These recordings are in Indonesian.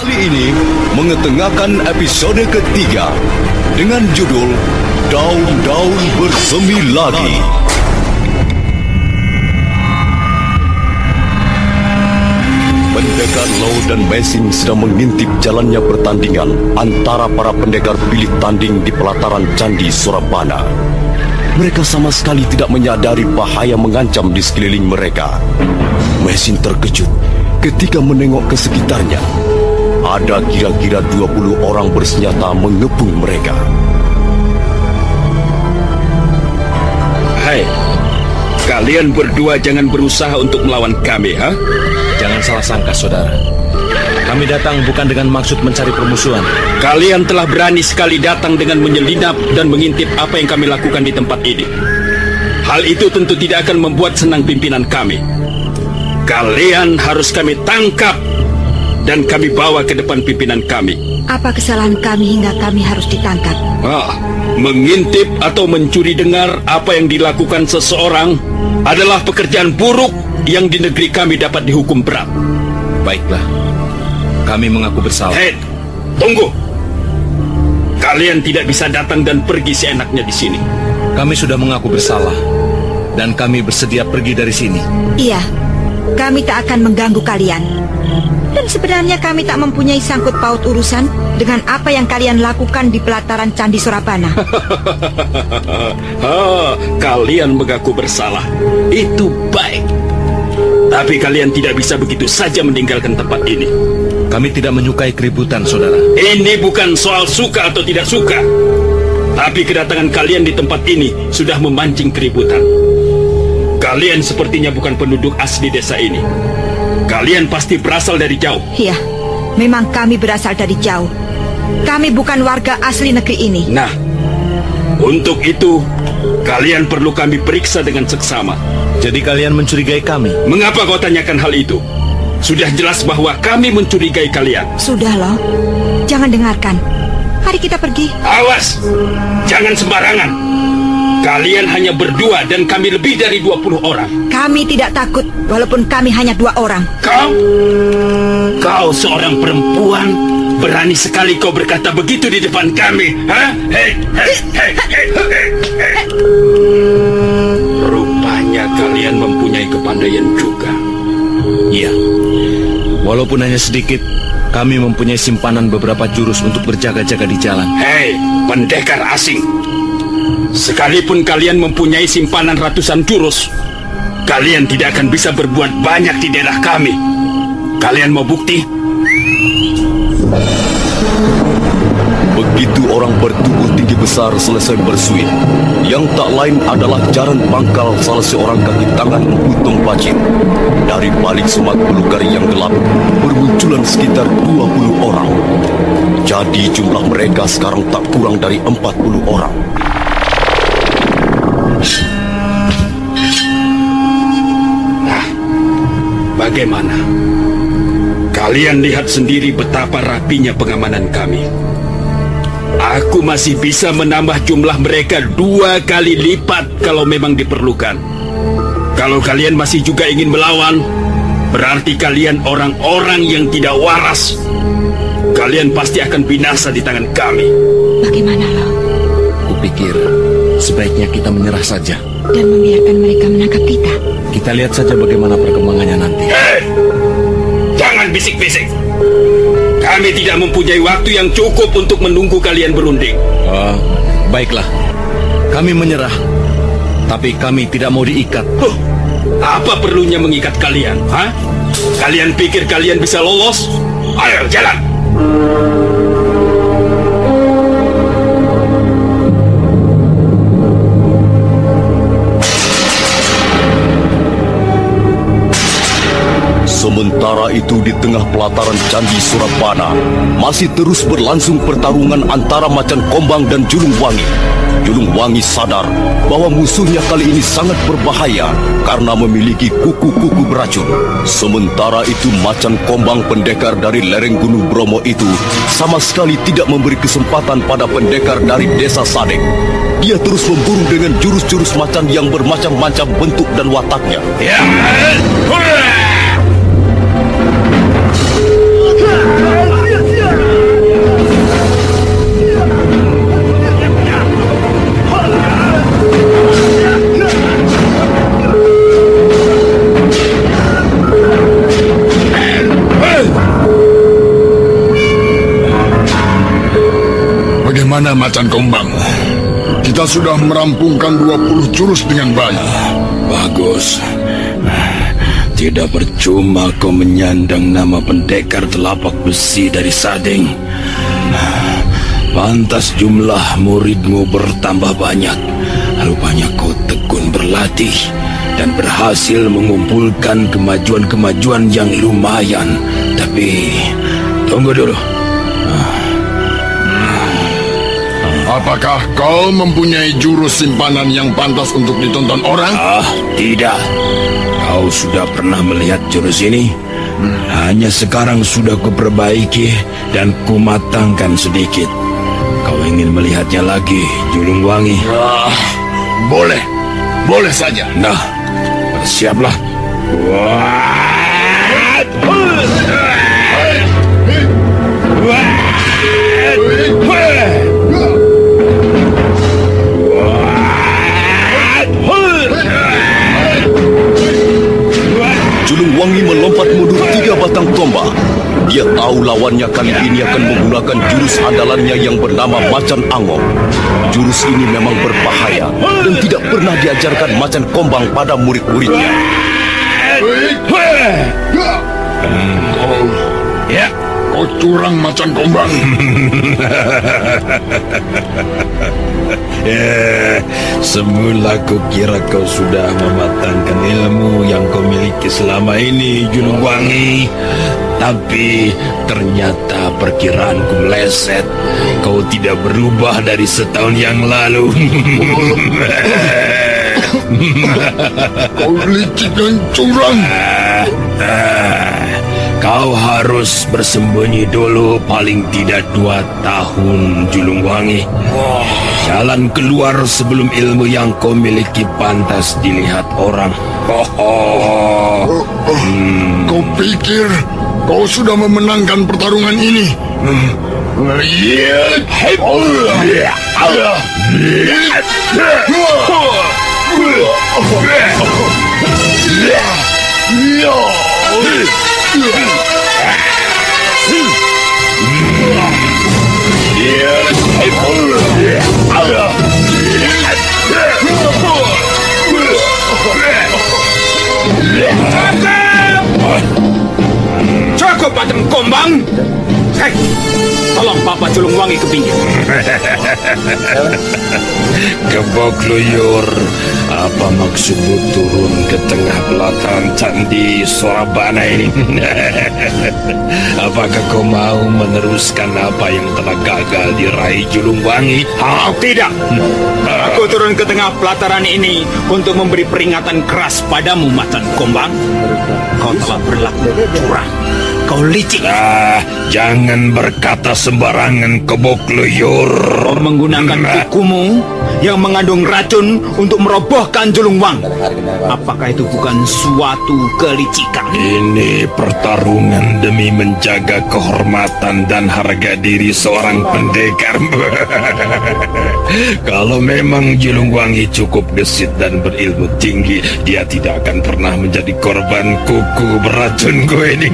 Kali ini mengetengahkan episode ketiga dengan judul Daun-Daun Bersemi Lagi. Pendekar Law dan Messing sedang mengintip jalannya pertandingan antara para pendekar pilih tanding di pelataran Candi Surabana. Mereka sama sekali tidak menyadari bahaya mengancam di sekeliling mereka. Messing terkejut ketika menengok ke sekitarnya. Ada kira-kira 20 orang bersenjata mengepung mereka. Hai, kalian berdua jangan berusaha untuk melawan kami, ha? Jangan salah sangka, saudara. Kami datang bukan dengan maksud mencari permusuhan. Kalian telah berani sekali datang dengan menyelinap dan mengintip apa yang kami lakukan di tempat ini. Hal itu tentu tidak akan membuat senang pimpinan kami. Kalian harus kami tangkap dan kami bawa ke depan pimpinan kami. Apa kesalahan kami hingga kami harus ditangkap? Mengintip atau mencuri dengar apa yang dilakukan seseorang adalah pekerjaan buruk yang di negeri kami dapat dihukum berat. Baiklah, kami mengaku bersalah. Hei, tunggu. Kalian tidak bisa datang dan pergi seenaknya di sini. Kami sudah mengaku bersalah dan kami bersedia pergi dari sini. Iya, kami tak akan mengganggu kalian. Dan sebenarnya kami tak mempunyai sangkut paut urusan dengan apa yang kalian lakukan di pelataran Candi Surabana. Kalian mengaku bersalah. Itu baik. Tapi kalian tidak bisa begitu saja meninggalkan tempat ini. Kami tidak menyukai keributan, saudara. Ini bukan soal suka atau tidak suka. Tapi kedatangan kalian di tempat ini sudah memancing keributan. Kalian sepertinya bukan penduduk asli desa ini. Kalian pasti berasal dari jauh. Iya, memang kami berasal dari jauh. Kami bukan warga asli negeri ini. Nah, untuk itu kalian perlu kami periksa dengan seksama. Jadi kalian mencurigai kami? Mengapa kau tanyakan hal itu? Sudah jelas bahwa kami mencurigai kalian. Sudah loh, jangan dengarkan. Mari kita pergi. Awas, jangan sembarangan. Kalian hanya berdua dan kami lebih dari 20 orang. Kami tidak takut, walaupun kami hanya 2 orang. Kau seorang perempuan, berani sekali kau berkata begitu di depan kami, ha? Hei. Rupanya kalian mempunyai kepandaian juga. Iya, walaupun hanya sedikit, kami mempunyai simpanan beberapa jurus untuk berjaga-jaga di jalan. Hei, pendekar asing. Sekalipun kalian mempunyai simpanan ratusan jurus, kalian tidak akan bisa berbuat banyak di daerah kami. Kalian mau bukti? Begitu orang bertubuh tinggi besar selesai bersuit, yang tak lain adalah Jaran Pangkal, salah seorang kaki tangan Emputong Pacin. Dari balik semak belukar yang gelap, bermunculan sekitar 20 orang. Jadi jumlah mereka sekarang tak kurang dari 40 orang. Nah, bagaimana? Kalian lihat sendiri betapa rapinya pengamanan kami. Aku masih bisa menambah jumlah mereka 2 kali lipat kalau memang diperlukan. Kalau kalian masih juga ingin melawan, berarti kalian orang-orang yang tidak waras. Kalian pasti akan binasa di tangan kami. Bagaimana loh? Kupikir sebaiknya kita menyerah saja Dan membiarkan mereka menangkap kita. Kita lihat saja bagaimana perkembangannya nanti. Jangan bisik-bisik. Kami tidak mempunyai waktu yang cukup untuk menunggu kalian berunding. Baiklah, kami menyerah. Tapi kami tidak mau diikat. Apa perlunya mengikat kalian? Ha? Kalian pikir kalian bisa lolos? Ayo, jalan! Sementara itu di tengah pelataran Candi Surabana masih terus berlangsung pertarungan antara Macan Kombang dan Julung Wangi. Julung Wangi sadar bahwa musuhnya kali ini sangat berbahaya karena memiliki kuku-kuku beracun. Sementara itu Macan Kombang, pendekar dari lereng Gunung Bromo itu, sama sekali tidak memberi kesempatan pada pendekar dari desa Sadek. Dia terus memburu dengan jurus-jurus macan yang bermacam-macam bentuk dan wataknya. Bagaimana Macan Kombang? Kita sudah merampungkan 20 jurus dengan baik. Bagus. Tidak percuma kau menyandang nama pendekar telapak besi dari Sading. Pantas jumlah muridmu bertambah banyak. Rupanya kau tekun berlatih dan berhasil mengumpulkan kemajuan-kemajuan yang lumayan. Tapi tunggu dulu. Apakah kau mempunyai jurus simpanan yang pantas untuk ditonton orang? Tidak. Kau sudah pernah melihat jurus ini? Hanya sekarang sudah kuperbaiki dan kumatangkan sedikit. Kau ingin melihatnya lagi, Julung Wangi? Boleh. Boleh saja. Nah, bersiaplah. Julung Wangi melompat mundur 3 batang tombak. Dia tahu lawannya kali ini akan menggunakan jurus andalannya yang bernama Macan Angok. Jurus ini memang berbahaya dan tidak pernah diajarkan Macan Kombang pada murid-muridnya. Kau curang Macan Kombang. Semula kukira kau sudah mematangkan ilmu yang kau miliki selama ini, Julung Wangi. Tapi ternyata perkiraanku meleset. Kau tidak berubah dari setahun yang lalu. Kau licik dan curang. Kau harus bersembunyi dulu paling tidak 2 tahun, Julung Wangi. Jalan keluar sebelum ilmu yang kau miliki pantas dilihat orang. Kau pikir kau sudah memenangkan pertarungan ini? Cukup, Macan Kombang. Hei, tolong Papa Julung Wangi ke pinggir. Kebokluyur, apa maksudmu turun ke tengah pelataran Candi Sorabana ini? Apakah kau mau meneruskan apa yang telah gagal diraih Julung Wangi? Tidak. Aku turun ke tengah pelataran ini untuk memberi peringatan keras padamu, Macan Kombang. Kau telah berlaku curang. Kau licik. Jangan berkata sembarangan, Kebokluyur. Kau menggunakan kukumu yang mengandung racun untuk merobohkan Julung Wangi. Apakah itu bukan suatu kelicikan? Ini pertarungan demi menjaga kehormatan dan harga diri seorang pendekar. Kalau memang Julung Wangi cukup gesit dan berilmu tinggi, dia tidak akan pernah menjadi korban kuku beracunku ini.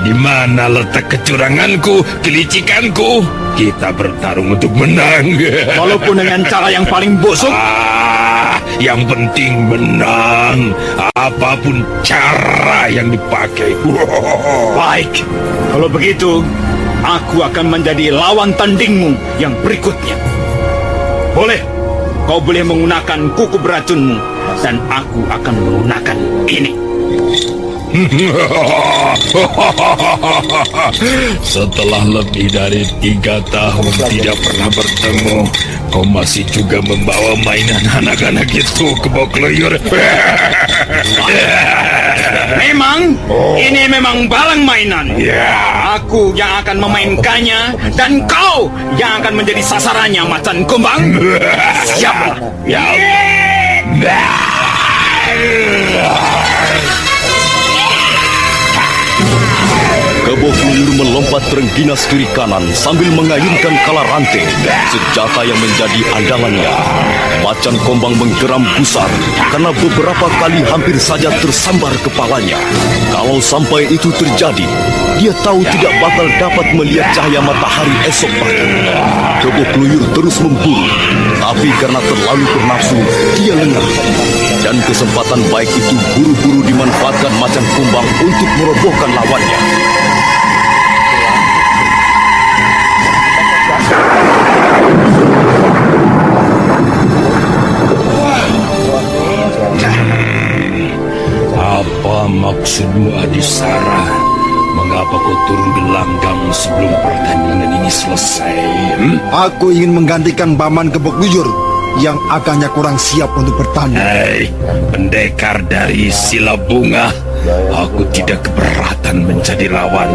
Di mana letak kecuranganku, kelicikanku? Kita bertarung untuk menang. Walaupun dengan cara yang paling busuk. Yang penting menang. Apapun cara yang dipakai. Baik. Kalau begitu, aku akan menjadi lawan tandingmu yang berikutnya. Boleh. Kau boleh menggunakan kuku beracunmu, dan aku akan menggunakan ini. Setelah lebih dari 3 tahun tidak pernah bertemu, kau masih juga membawa mainan anak-anak itu, Kebokluyur. Ini memang barang mainan. Aku yang akan memainkannya, dan kau yang akan menjadi sasarannya, Macan Kombang. Siap. Kebo Kluyur melompat terengginas kiri kanan sambil mengayunkan kala ranting, senjata yang menjadi andalannya. Macan Kombang menggeram gusar karena beberapa kali hampir saja tersambar kepalanya. Kalau sampai itu terjadi, dia tahu tidak bakal dapat melihat cahaya matahari esok pagi. Kebo Kluyur terus memburu, tapi karena terlalu bernafsu, dia lengah. Dan kesempatan baik itu buru-buru dimanfaatkan Macan Kombang untuk merobohkan lawannya. Apa maksudmu, Adisara? Mengapa kau turun gelanggang sebelum pertandingan ini selesai? Aku ingin menggantikan Paman Kebo Kluyur yang agaknya kurang siap untuk bertanding. Hei, pendekar dari Sila Bunga, aku tidak keberatan menjadi lawan.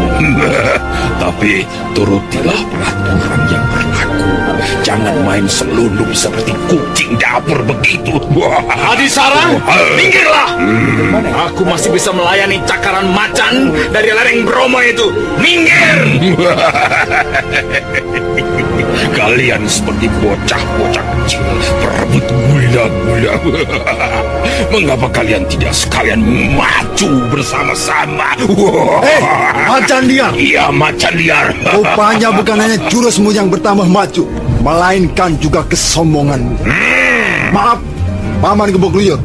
Tapi turutilah peraturan yang berlaku. Jangan main selundup seperti kucing dapur begitu. Adisara, minggirlah! Aku masih bisa melayani cakaran macan dari lereng Bromo itu. Minggir! Kalian seperti bocah-bocah kecil berebut gula-gula. Mengapa kalian tidak sekalian maju bersama-sama? Macan liar! Iya, macan liar. Rupanya bukan hanya jurusmu yang bertambah maju, melainkan juga kesombonganmu. Maaf, Paman Kebo Kluyur.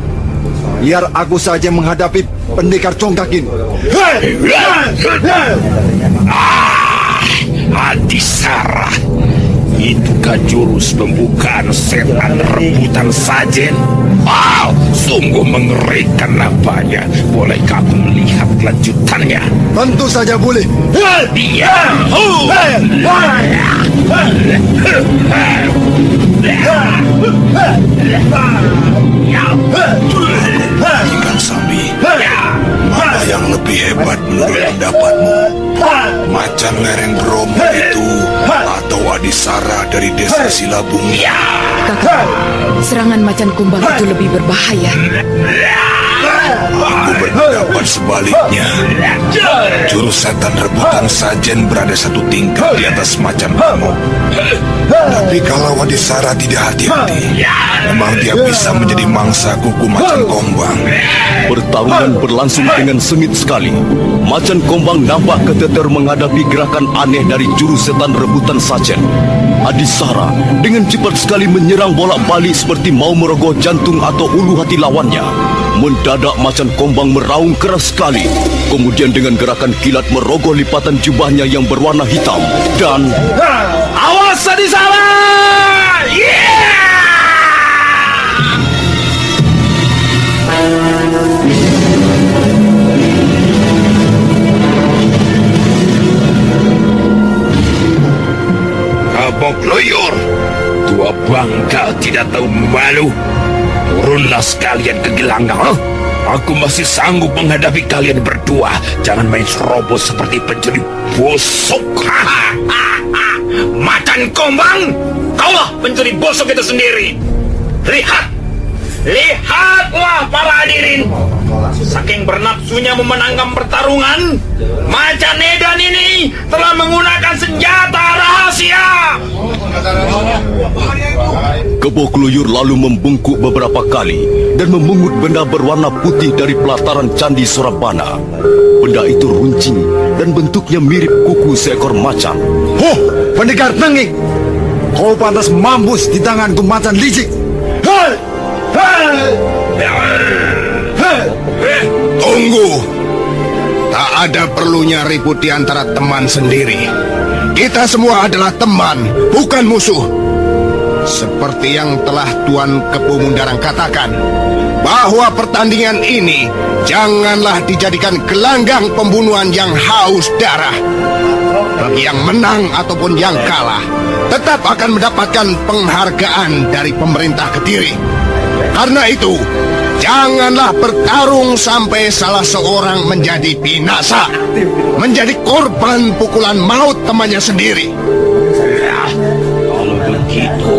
Biar aku saja menghadapi pendekar congkak ini. Adisara, itukah jurus pembukaan setan rebutan sajen? Sungguh mengerikan nampaknya. Bolehkah aku melihat kelanjutannya? Tentu saja boleh. Diam! Ikan Sami, mana yang lebih hebat menurut pendapatmu? Macan lereng Bromo itu atau Adisara dari desa Silabungi? Kakak, serangan macan kumbang itu lebih berbahaya. Aku berpendapat sebaliknya. Jurus setan rebutan sajen berada satu tingkat di atas macan amok. Tapi kalau Adisara tidak hati-hati, memang dia bisa menjadi mangsa kuku macan Kombang. Pertarungan berlangsung dengan sengit sekali. Macan Kombang nampak keteter menghadapi gerakan aneh dari jurus setan rebutan sajen. Adisara dengan cepat sekali menyerang bolak-balik seperti mau merogoh jantung atau ulu hati lawannya. Mendadak Macan Kombang meraung keras sekali. Kemudian dengan gerakan kilat merogoh lipatan jubahnya yang berwarna hitam. Dan... Awas Adisara! Kebo Kluyur, tua bangka tidak tahu malu. Turunlah sekalian ke gelanggang. Aku masih sanggup menghadapi kalian berdua. Jangan main serobot seperti pencuri bosok. Macan Kombang, kaulah pencuri bosok itu sendiri. Lihatlah para hadirin. Saking bernapsunya memenangkan pertarungan, Macan Edan ini telah menggunakan senjata rahasia. Kebo Kluyur lalu membungkuk beberapa kali dan memungut benda berwarna putih dari pelataran Candi Surabana. Benda itu runcing dan bentuknya mirip kuku seekor macan. Pendekar tengik, kau pantas mampus di tanganku macan licik. Tunggu. Tak ada perlunya ribut di antara teman sendiri. Kita semua adalah teman, bukan musuh. Seperti yang telah Tuan Kepu Mundarang katakan, bahwa pertandingan ini janganlah dijadikan gelanggang pembunuhan yang haus darah. Bagi yang menang ataupun yang kalah, tetap akan mendapatkan penghargaan dari pemerintah Kediri. Karena itu, janganlah bertarung sampai salah seorang menjadi binasa, menjadi korban pukulan maut temannya sendiri. Kalau begitu,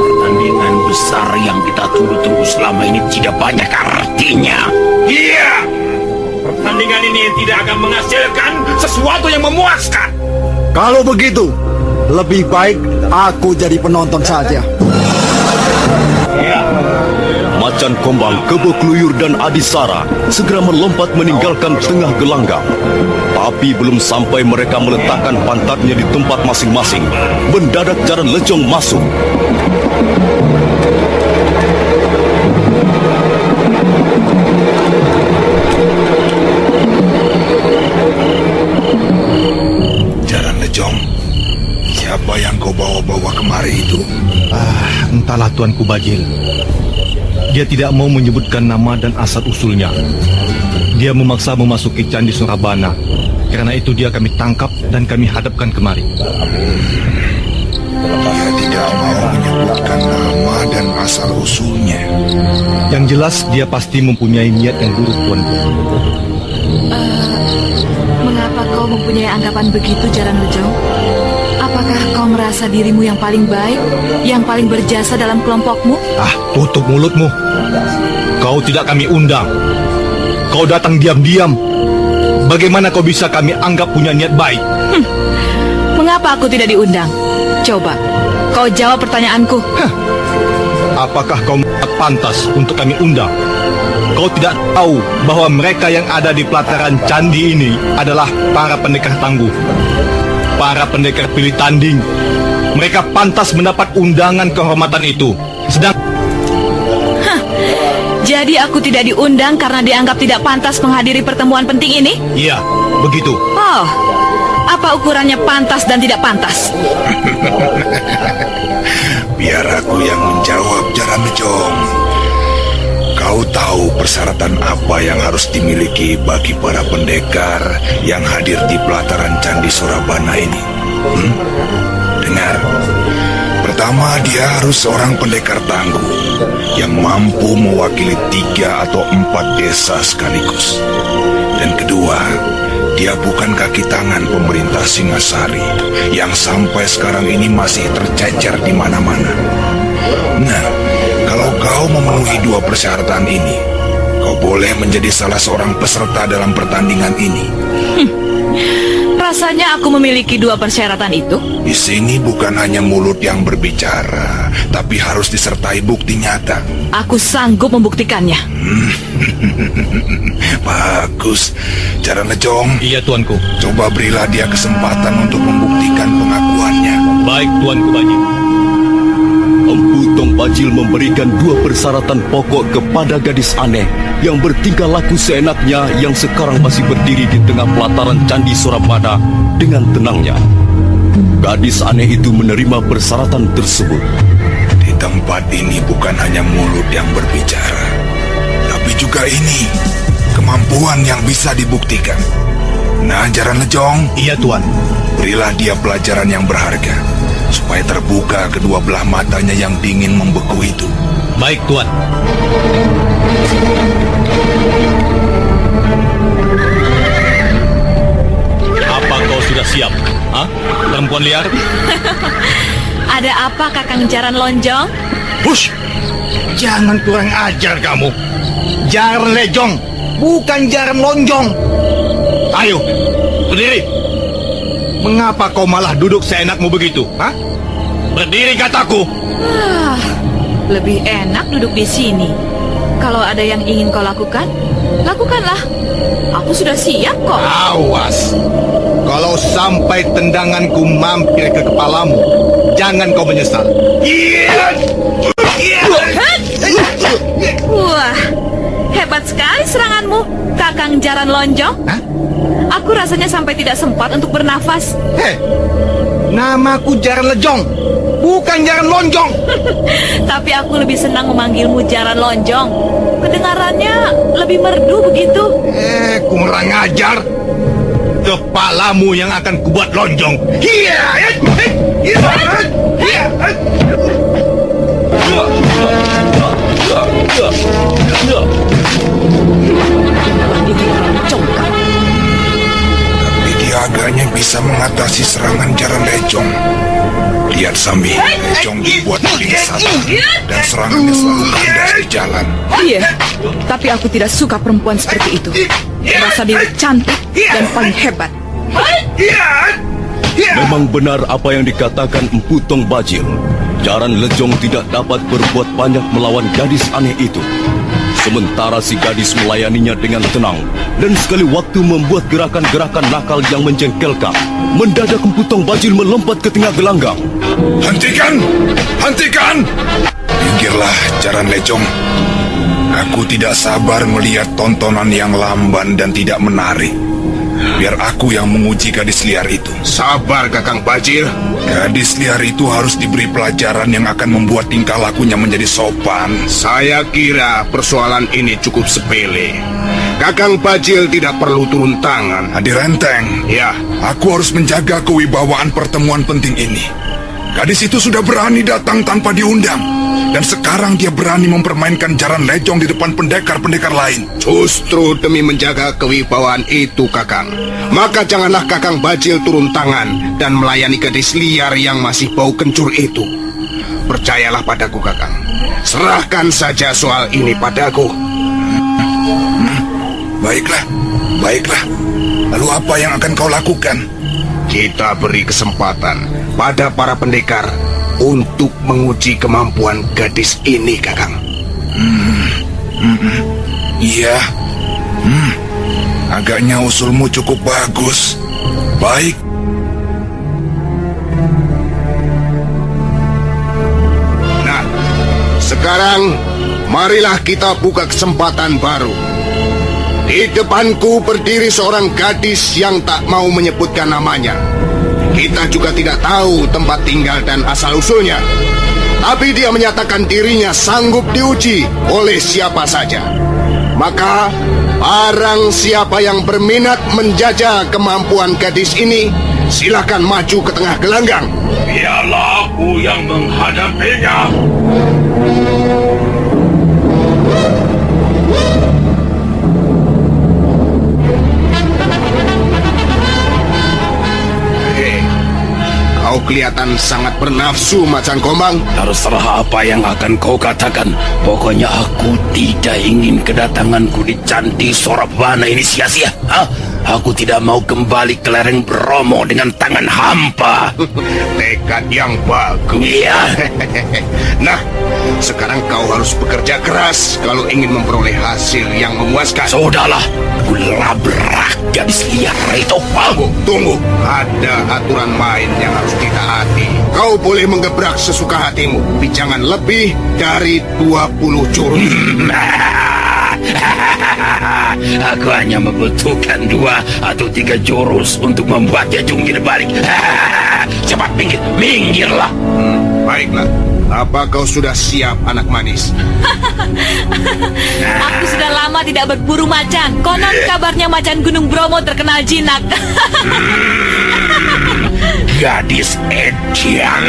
pertandingan besar yang kita tunggu-tunggu selama ini tidak banyak artinya. Iya, pertandingan pertandingan ini tidak akan menghasilkan sesuatu yang memuaskan. Kalau begitu, lebih baik aku jadi penonton saja. Macan Kombang, Kebo Kluyur dan Adisara segera melompat meninggalkan tengah gelanggang. Tapi belum sampai mereka meletakkan pantatnya di tempat masing-masing, mendadak Jaran Lejong masuk. Jaran Lejong, siapa yang kau bawa-bawa kemari itu? Entahlah Tuanku Bajil. Dia tidak mau menyebutkan nama dan asal-usulnya. Dia memaksa memasuki Candi Surabana. Karena itu dia kami tangkap dan kami hadapkan kemari. Dia tidak mau menyebutkan nama dan asal-usulnya. Yang jelas dia pasti mempunyai niat yang buruk, Tuanku. Mengapa kau mempunyai anggapan begitu, Jaran Lejong? Apakah kau merasa dirimu yang paling baik, yang paling berjasa dalam kelompokmu? Tutup mulutmu. Kau tidak kami undang. Kau datang diam-diam. Bagaimana kau bisa kami anggap punya niat baik? Mengapa aku tidak diundang? Coba, kau jawab pertanyaanku. Apakah kau pantas untuk kami undang? Kau tidak tahu bahwa mereka yang ada di pelataran candi ini adalah para pendekar tangguh, para pendekar pilih tanding. Mereka pantas mendapat undangan kehormatan itu. Jadi aku tidak diundang karena dianggap tidak pantas menghadiri pertemuan penting ini? Iya, begitu. Oh, apa ukurannya pantas dan tidak pantas? Biar aku yang menjawab, Jaran Lejong. Kau tahu persyaratan apa yang harus dimiliki bagi para pendekar yang hadir di pelataran Candi Surabana ini? Dengar. Pertama, dia harus seorang pendekar tangguh yang mampu mewakili 3 atau 4 desa sekaligus. Dan kedua, dia bukan kaki tangan pemerintah Singasari yang sampai sekarang ini masih tercecer di mana-mana. Nah, kalau kau memenuhi 2 persyaratan ini, kau boleh menjadi salah seorang peserta dalam pertandingan ini. Rasanya aku memiliki 2 persyaratan itu. Di sini bukan hanya mulut yang berbicara, tapi harus disertai bukti nyata. Aku sanggup membuktikannya. Bagus, Jaran Lejong. Iya, Tuanku. Coba berilah dia kesempatan untuk membuktikan pengakuannya. Baik, Tuanku Bajil. Empu Tong Bajil memberikan 2 persyaratan pokok kepada gadis aneh yang bertingkah laku seenaknya yang sekarang masih berdiri di tengah pelataran Candi Surabana dengan tenangnya. Gadis aneh itu menerima persyaratan tersebut. Di tempat ini bukan hanya mulut yang berbicara, tapi juga ini kemampuan yang bisa dibuktikan. Nah, Jaran Lejong. Iya, Tuan. Berilah dia pelajaran yang berharga, supaya terbuka kedua belah matanya yang dingin membeku itu. Baik, Tuan. Apa kau sudah siap? Perempuan liar? Ada apa, Kakang Jaran Lonjong? Hush! Jangan kurang ajar kamu. Jaran Lejong, bukan Jaran Lonjong. Ayo, berdiri. Mengapa kau malah duduk seenakmu begitu? Berdiri, kataku. Lebih enak duduk di sini. Kalau ada yang ingin kau lakukan, lakukanlah. Aku sudah siap kok. Awas. Kalau sampai tendanganku mampir ke kepalamu, jangan kau menyesal. Wah, hebat sekali seranganmu, Kakang Jaran Lonjong. Aku rasanya sampai tidak sempat untuk bernafas. Namaku Jaran Lejong, bukan Jaran Lonjong. Tapi aku lebih senang memanggilmu Jaran Lonjong. Kedengarannya lebih merdu begitu. Kurang ajar. Kepalamu yang akan kubuat lonjong. Tapi dia agaknya bisa mengatasi serangan Jaran Lejong. Lihat Sambi, Lejong dibuat paling sabar dan serangannya selalu kandas di jalan. Iya, tapi aku tidak suka perempuan seperti itu. Merasa diri cantik dan paling hebat. Memang benar apa yang dikatakan Empu Tong Bajil. Jaran Lejong tidak dapat berbuat banyak melawan gadis aneh itu. Sementara si gadis melayaninya dengan tenang dan sekali waktu membuat gerakan-gerakan nakal yang menjengkelkan. Mendadak Empu Tong Bajil melompat ke tengah gelanggang. Hentikan! Hentikan! Minggirlah, Jaran Lejong. Aku tidak sabar melihat tontonan yang lamban dan tidak menarik. Biar aku yang menguji gadis liar itu. Sabar, Kakang Bajil. Gadis liar itu harus diberi pelajaran yang akan membuat tingkah lakunya menjadi sopan. Saya kira persoalan ini cukup sepele. Kakang Bajil tidak perlu turun tangan. Hadir Renteng. Ya, aku harus menjaga kewibawaan pertemuan penting ini. Gadis itu sudah berani datang tanpa diundang. Dan sekarang dia berani mempermainkan Jaran Lejong di depan pendekar-pendekar lain. Justru demi menjaga kewibawaan itu, Kakang, maka janganlah Kakang Bajil turun tangan dan melayani gadis liar yang masih bau kencur itu. Percayalah padaku, Kakang. Serahkan saja soal ini padaku. Baiklah, baiklah. Lalu apa yang akan kau lakukan? Kita beri kesempatan pada para pendekar untuk menguji kemampuan gadis ini, Kakang. Iya. Agaknya usulmu cukup bagus. Baik. Nah, sekarang marilah kita buka kesempatan baru. Di depanku berdiri seorang gadis yang tak mau menyebutkan namanya. Kita juga tidak tahu tempat tinggal dan asal-usulnya. Tapi dia menyatakan dirinya sanggup diuji oleh siapa saja. Maka, barang siapa yang berminat menjajah kemampuan gadis ini, silakan maju ke tengah gelanggang. Biarlah aku yang menghadapinya. Kau kelihatan sangat bernafsu, Macan Kombang. Terserah apa yang akan kau katakan. Pokoknya aku tidak ingin kedatanganku di Candi Sorabana ini sia-sia. Aku tidak mau kembali ke lereng Bromo dengan tangan hampa. Tekad yang bagus. Iya. Nah, sekarang kau harus bekerja keras kalau ingin memperoleh hasil yang memuaskan. Sudahlah, aku labrak gadis liar itu. Tunggu. Ada aturan main yang harus ditaati. Kau boleh menggebrak sesuka hatimu, tapi jangan lebih dari 20 jurus. Aku hanya membutuhkan 2 atau 3 jurus untuk membuatnya jungkir balik. Cepat minggirlah. Baiklah. Apa kau sudah siap, anak manis? Aku sudah lama tidak berburu macan. Konon kabarnya macan Gunung Bromo terkenal jinak. Gadis Edian,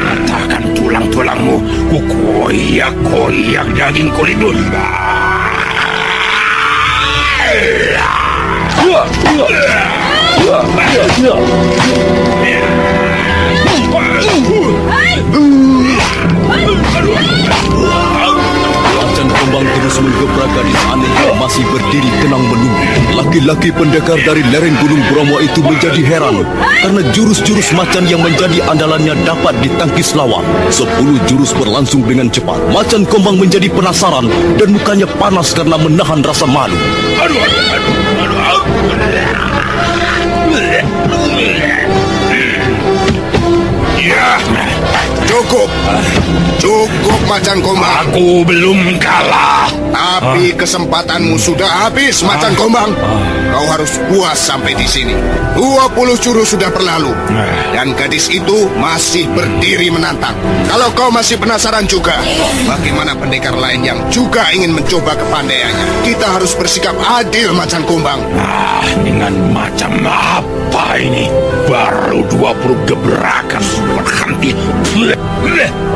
ratakan tulang-tulangmu, ku koyak-koyak daging kulitmu. Macan Kombang terus menggebrak gadis aneh yang masih berdiri tenang menunggu. Laki-laki pendekar dari lereng Gunung Bromo itu menjadi heran karena jurus-jurus macan yang menjadi andalannya dapat ditangkis lawan. 10 jurus berlangsung dengan cepat. Macan Kombang menjadi penasaran dan mukanya panas karena menahan rasa malu. Ya, cukup. Cukup, Macan Kombang. Aku belum kalah. Tapi kesempatanmu sudah habis, Macan Kombang. Kau harus puas sampai di sini. 20 jurus sudah berlalu. Dan gadis itu masih berdiri menantang. Kalau kau masih penasaran juga, bagaimana pendekar lain yang juga ingin mencoba kepandaiannya? Kita harus bersikap adil, Macan Kombang. Dengan macam apa ini? Baru 20 gebrakan berhenti.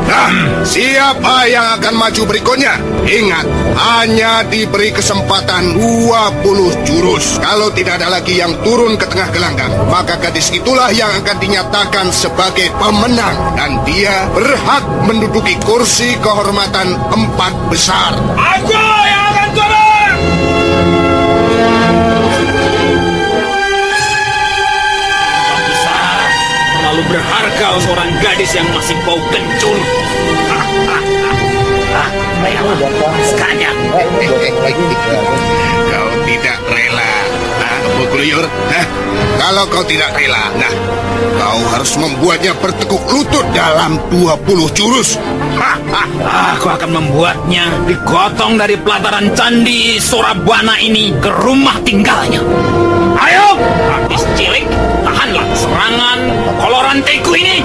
Nah, siapa yang akan maju berikutnya? Ingat, hanya diberi kesempatan 20 jurus. Kalau tidak ada lagi yang turun ke tengah gelanggang, maka gadis itulah yang akan dinyatakan sebagai pemenang. Dan dia berhak menduduki kursi kehormatan 4 besar. Aku yang akan turun! Besar, terlalu berharga seorang gadis yang masih bau kencur. Rela melepaskannya. Kau tidak rela, Bogluyur? Kalau kau tidak rela, kau harus membuatnya bertekuk lutut dalam 20 jurus. Aku akan membuatnya digotong dari pelataran Candi Surabana ini ke rumah tinggalnya. Ayo, gadis cilik, tahanlah serangan koloranteku ini.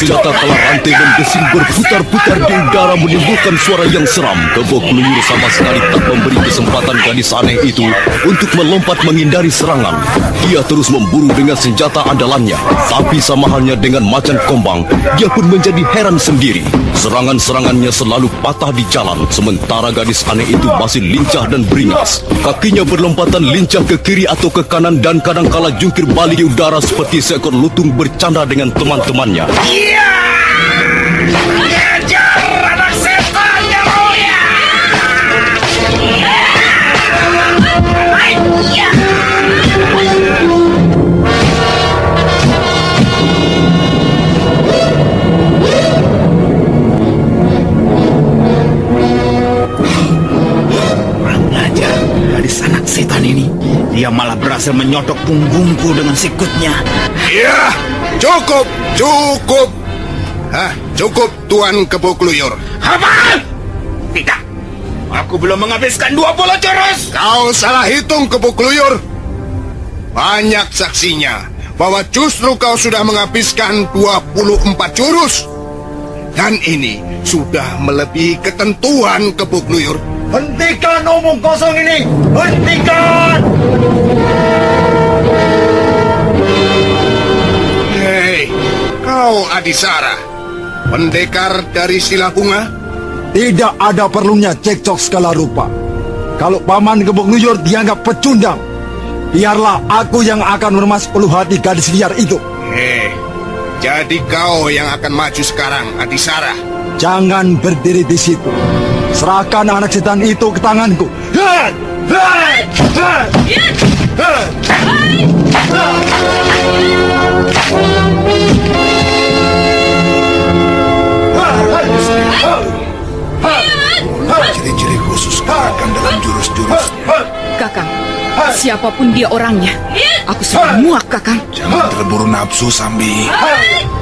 Senjata kala rantai dan gesing berputar-putar di udara menimbulkan suara yang seram. Kebo Kluyur sama sekali tak memberi kesempatan gadis aneh itu untuk melompat menghindari serangan. Dia terus memburu dengan senjata andalannya. Tapi sama halnya dengan macan kombang, dia pun menjadi heran sendiri. Serangan-serangannya selalu patah di jalan, sementara gadis aneh itu masih lincah dan beringas. Kakinya berlompatan lincah ke kiri atau ke kanan dan kadangkala jungkir balik di udara seperti seekor lutung bercanda dengan teman-temannya. Mengejar anak setan yang mulia! Kurang ajar, gadis anak setan ini. Dia malah berhasil menyodok punggungku dengan sikutnya. Ya, cukup. Cukup, Tuan Kebo Kluyur. Apa? Tidak. Aku belum menghabiskan 20 jurus. Kau salah hitung, Kebo Kluyur. Banyak saksinya bahwa justru kau sudah menghabiskan 24 jurus. Dan ini sudah melebihi ketentuan, Kebo Kluyur. Hentikan omong kosong ini! Hentikan! Hei, kau Adisara, pendekar dari Sila Bunga? Tidak ada perlunya cekcok segala rupa. Kalau Paman Kebo Kluyur dianggap pecundang, biarlah aku yang akan meremas peluh hati gadis liar itu. Jadi kau yang akan maju sekarang, Adisara. Jangan berdiri di situ. Serahkan anak setan itu ke tanganku. Ciri-ciri khusus gerakan dalam jurus-jurus. Kakang, siapapun dia orangnya, aku sudah muak, Kakang. Jangan terburu nafsu, Sambi.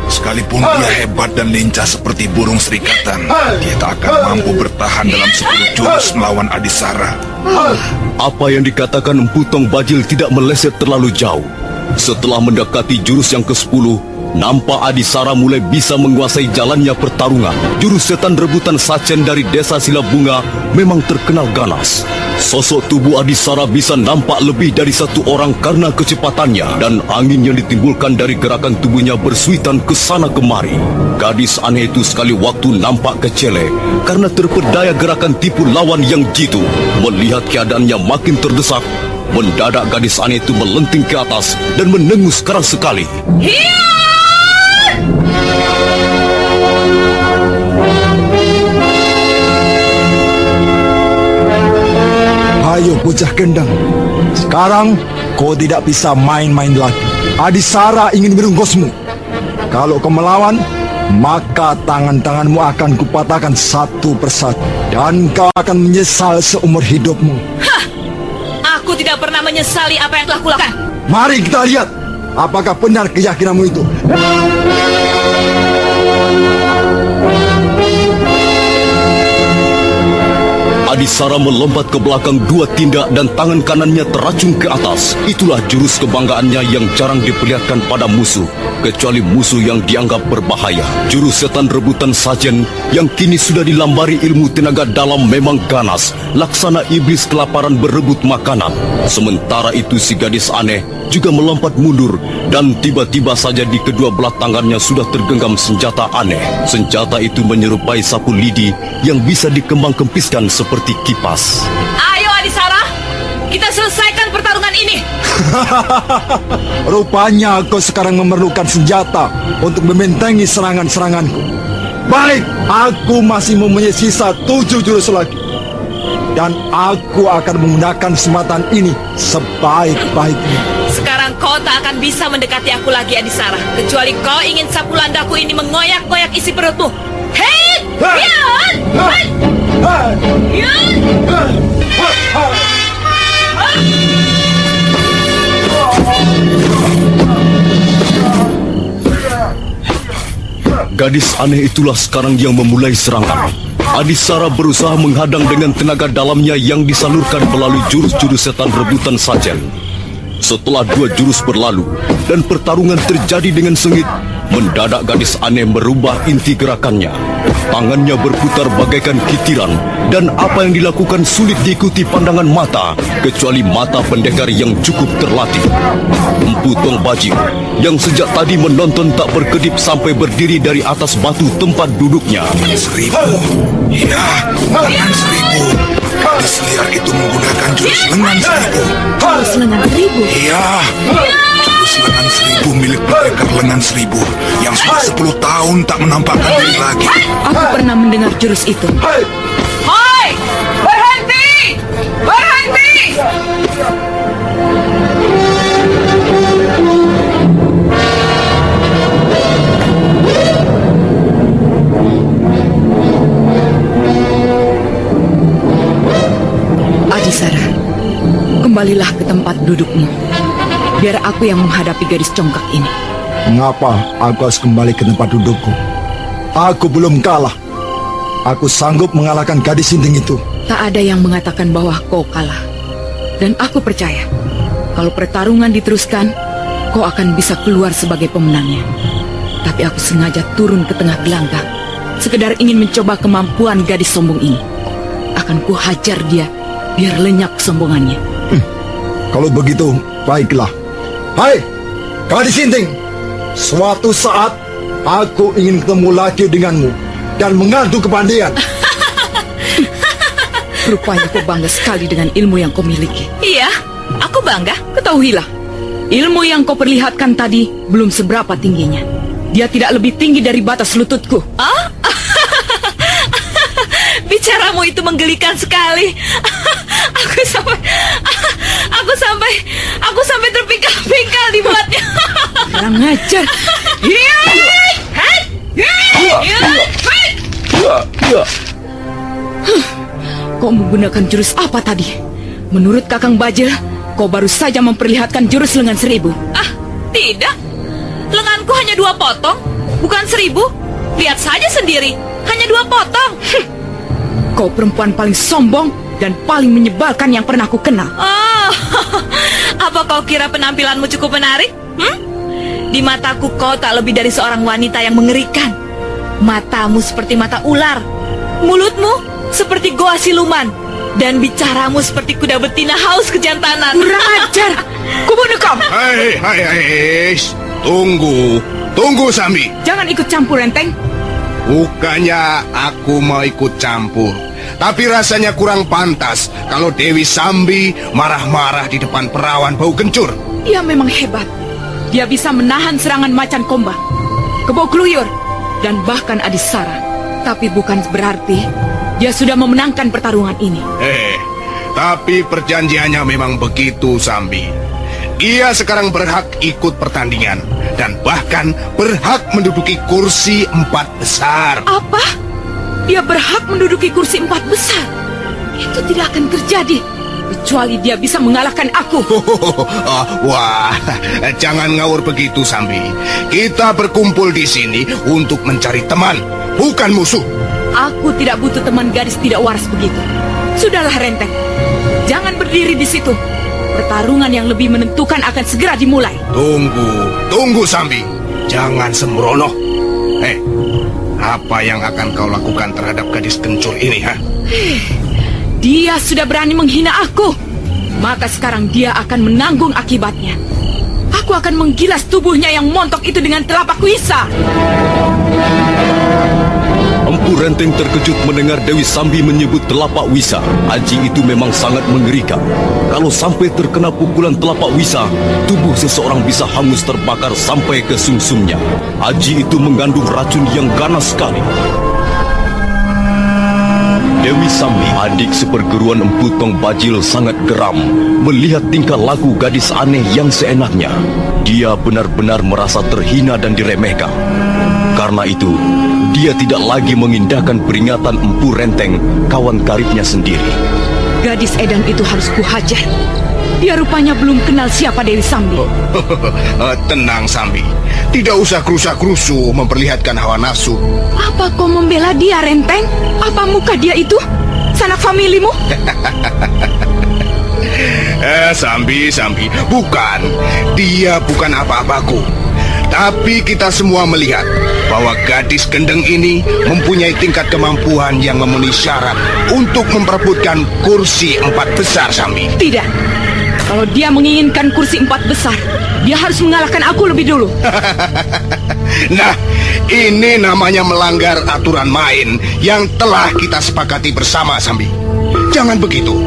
Sekalipun dia hebat dan lincah seperti burung serigatan, dia tak akan mampu bertahan dalam 10 jurus melawan Adisara. Apa yang dikatakan Empu Tong Bajil tidak meleset terlalu jauh. Setelah mendekati jurus yang ke-10, nampak Adisara mulai bisa menguasai jalannya pertarungan. Jurus setan rebutan Sacen dari desa Sila Bunga memang terkenal ganas. Sosok tubuh Adisara bisa nampak lebih dari satu orang karena kecepatannya, dan angin yang ditimbulkan dari gerakan tubuhnya bersuitan ke sana kemari. Gadis aneh itu sekali waktu nampak kecele karena terpedaya gerakan tipu lawan yang jitu. Melihat keadaannya makin terdesak, mendadak gadis aneh itu melenting ke atas dan menengus keras sekali. Ayo bocah gendang, sekarang kau tidak bisa main-main lagi. Adisara ingin merunggosmu. Kalau kau melawan, maka tangan-tanganmu akan kupatahkan satu persatu, dan kau akan menyesal seumur hidupmu. Hah! Aku tidak pernah menyesali apa yang telah kulakukan. Mari kita lihat, apakah benar keyakinanmu itu. Adisara melompat ke belakang 2 tindak dan tangan kanannya teracung ke atas. Itulah jurus kebanggaannya yang jarang diperlihatkan pada musuh, kecuali musuh yang dianggap berbahaya. Jurus setan rebutan sajen yang kini sudah dilambari ilmu tenaga dalam memang ganas, laksana iblis kelaparan berebut makanan. Sementara itu si gadis aneh juga melompat mundur dan tiba-tiba saja di kedua belah tangannya sudah tergenggam senjata aneh. Senjata itu menyerupai sapu lidi yang bisa dikembang-kempiskan seperti kipas. Ayo Adisara, kita selesaikan pertarungan ini. Rupanya kau sekarang memerlukan senjata untuk membentengi serangan-seranganku. Baik, aku masih mempunyai sisa 7 jurus lagi. Dan aku akan menggunakan kesempatan ini sebaik-baiknya. Sekarang kau tak akan bisa mendekati aku lagi, Adisara, kecuali kau ingin sapu landaku ini mengoyak-ngoyak isi perutmu. Hei! Yan! Yan! Gadis aneh itulah sekarang yang memulai serangan. Adisara berusaha menghadang dengan tenaga dalamnya yang disalurkan melalui jurus-jurus setan rebutan sajen. Setelah 2 jurus berlalu dan pertarungan terjadi dengan sengit, mendadak gadis aneh merubah inti gerakannya. Tangannya berputar bagaikan kitiran dan apa yang dilakukan sulit diikuti pandangan mata, kecuali mata pendekar yang cukup terlatih. Empu Tong Bajing yang sejak tadi menonton tak berkedip sampai berdiri dari atas batu tempat duduknya. 1000. Ya, lengan 1000. Gadis liar itu menggunakan jurus lengan 1000. Jurus lengan 1000? Iya, jurus lengan 1000 milik pendekar lengan 1000 yang sudah 10 tahun tak menampakkan diri lagi. Aku pernah mendengar jurus itu. Hoi! Berhenti! Berhenti! Adisara, kembalilah ke tempat dudukmu. Biar aku yang menghadapi gadis congkak ini. Mengapa aku harus kembali ke tempat dudukku? Aku belum kalah. Aku sanggup mengalahkan gadis sinting itu. Tak ada yang mengatakan bahwa kau kalah. Dan aku percaya, kalau pertarungan diteruskan, kau akan bisa keluar sebagai pemenangnya. Tapi aku sengaja turun ke tengah gelanggang, sekedar ingin mencoba kemampuan gadis sombong ini. Akan ku hajar dia, biar lenyap kesombongannya. Kalau begitu, baiklah. Hai, gadis sinting. Suatu saat, aku ingin ketemu lagi denganmu dan mengadu kepandaian. Rupanya kau bangga sekali dengan ilmu yang kau miliki. Iya, aku bangga. Ketahuilah, ilmu yang kau perlihatkan tadi belum seberapa tingginya. Dia tidak lebih tinggi dari batas lututku. Ah? Bicaramu itu menggelikan sekali. Aku sampai terpingkal-pingkal dibuatnya. Kurang ajar. Kau menggunakan jurus apa tadi? Menurut Kakang Bajil, kau baru saja memperlihatkan jurus lengan 1000. Ah, tidak. Lenganku hanya 2 potong, bukan 1000. Lihat saja sendiri, hanya 2 potong. Kau perempuan paling sombong dan paling menyebalkan yang pernah ku kenal. Oh, apa kau kira penampilanmu cukup menarik? Di mataku kau tak lebih dari seorang wanita yang mengerikan. Matamu seperti mata ular, mulutmu seperti goa siluman, dan bicaramu seperti kuda betina haus kejantanan. Kurang ajar, kubunuh kau. Hai, tunggu Sambi. Jangan ikut campur, Renteng. Bukannya aku mau ikut campur, tapi rasanya kurang pantas kalau Dewi Sambi marah-marah di depan perawan bau kencur. Dia memang hebat. Dia bisa menahan serangan macan kombang, kebo kluyur, dan bahkan Adisara. Tapi bukan berarti dia sudah memenangkan pertarungan ini. Tapi perjanjiannya memang begitu, Sambi. Dia sekarang berhak ikut pertandingan dan bahkan berhak menduduki kursi 4 besar. Apa? Dia berhak menduduki kursi 4 besar? Itu tidak akan terjadi kecuali dia bisa mengalahkan aku. Wah, jangan ngawur begitu, Sambi. Kita berkumpul di sini untuk mencari teman, bukan musuh. Aku tidak butuh teman gadis tidak waras begitu. Sudahlah, Renteng. Jangan berdiri di situ. Pertarungan yang lebih menentukan akan segera dimulai. Tunggu Sambi. Jangan sembrono. Apa yang akan kau lakukan terhadap gadis kencur ini, ha? Dia sudah berani menghina aku. Maka sekarang dia akan menanggung akibatnya. Aku akan menggilas tubuhnya yang montok itu dengan telapak wisa. Empu Renteng terkejut mendengar Dewi Sambi menyebut telapak wisa. Aji itu memang sangat mengerikan. Kalau sampai terkena pukulan telapak wisa, tubuh seseorang bisa hangus terbakar sampai ke sumsumnya. Aji itu mengandung racun yang ganas sekali. Dewi Sambi, adik seperguruan Empu Tong Bajil, sangat geram melihat tingkah laku gadis aneh yang seenaknya. Dia benar-benar merasa terhina dan diremehkan. Karena itu, dia tidak lagi mengindahkan peringatan Empu Renteng, kawan karibnya sendiri. Gadis edan itu harus kuhajar. Dia rupanya belum kenal siapa Dewi Sambi. Tenang Sambi, tidak usah kerusa-kerusu memperlihatkan hawa nafsu. Apa kau membela dia, Renteng? Apa muka dia itu? Sanak familimu? Sambi, bukan. Dia bukan apa-apaku. Tapi kita semua melihat bahwa gadis gendeng ini mempunyai tingkat kemampuan yang memenuhi syarat untuk memperebutkan kursi 4 besar, Sambi. Tidak. Kalau dia menginginkan kursi 4 besar, dia harus mengalahkan aku lebih dulu. Nah, ini namanya melanggar aturan main yang telah kita sepakati bersama, Sambi. Jangan begitu.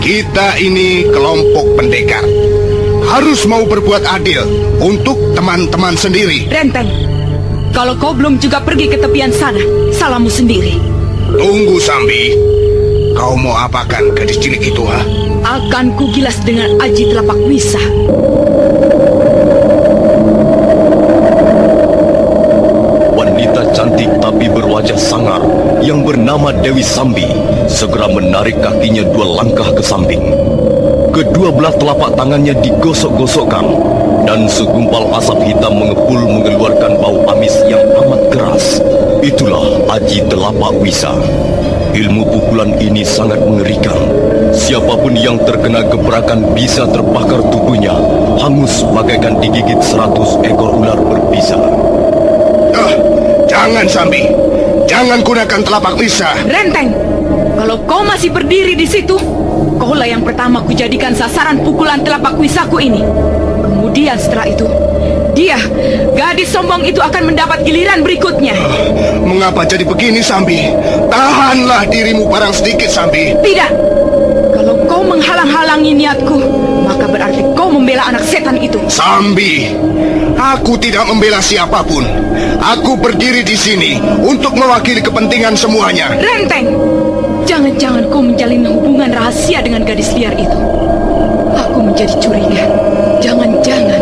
Kita ini kelompok pendekar. Harus mau berbuat adil untuk teman-teman sendiri. Renteng, kalau kau belum juga pergi ke tepian sana, salahmu sendiri. Tunggu, Sambi. Kau mau apakan gadis cilik itu, ha? Akan kugilas dengan aji telapak wisa. Wanita cantik tapi berwajah sangar yang bernama Dewi Sambi segera menarik kakinya 2 langkah ke samping. Kedua belah telapak tangannya digosok-gosokkan dan segumpal asap hitam mengepul mengeluarkan bau amis yang amat keras. Itulah aji telapak wisa. Ilmu pukulan ini sangat mengerikan. Siapapun yang terkena gebrakan bisa terbakar tubuhnya, hangus bagaikan digigit 100 ekor ular berbisa. Jangan, Sambi. Jangan gunakan telapak wisa. Renteng, kalau kau masih berdiri di situ, kaulah yang pertama kujadikan sasaran pukulan telapak wisaku ini. Kemudian setelah itu, dia, gadis sombong itu akan mendapat giliran berikutnya. Mengapa jadi begini, Sambi? Tahanlah dirimu barang sedikit, Sambi. Tidak. Kalau kau menghalang-halangi niatku, maka berarti kau membela anak setan itu. Sambi, aku tidak membela siapapun. Aku berdiri di sini untuk mewakili kepentingan semuanya. Renteng, jangan-jangan kau menjalin hubungan rahasia dengan gadis liar itu. Aku menjadi curiga. Jangan-jangan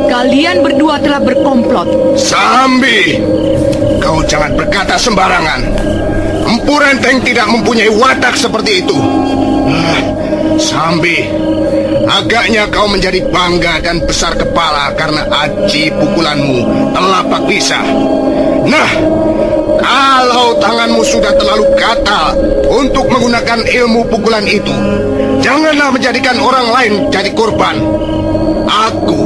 kalian berdua telah berkomplot. Sambi, kau jangan berkata sembarangan. Empu Renteng tidak mempunyai watak seperti itu. Sambi, agaknya kau menjadi bangga dan besar kepala karena aji pukulanmu telapak wisa. Nah, kalau tanganmu sudah terlalu gatal untuk menggunakan ilmu pukulan itu, janganlah menjadikan orang lain jadi korban. Aku,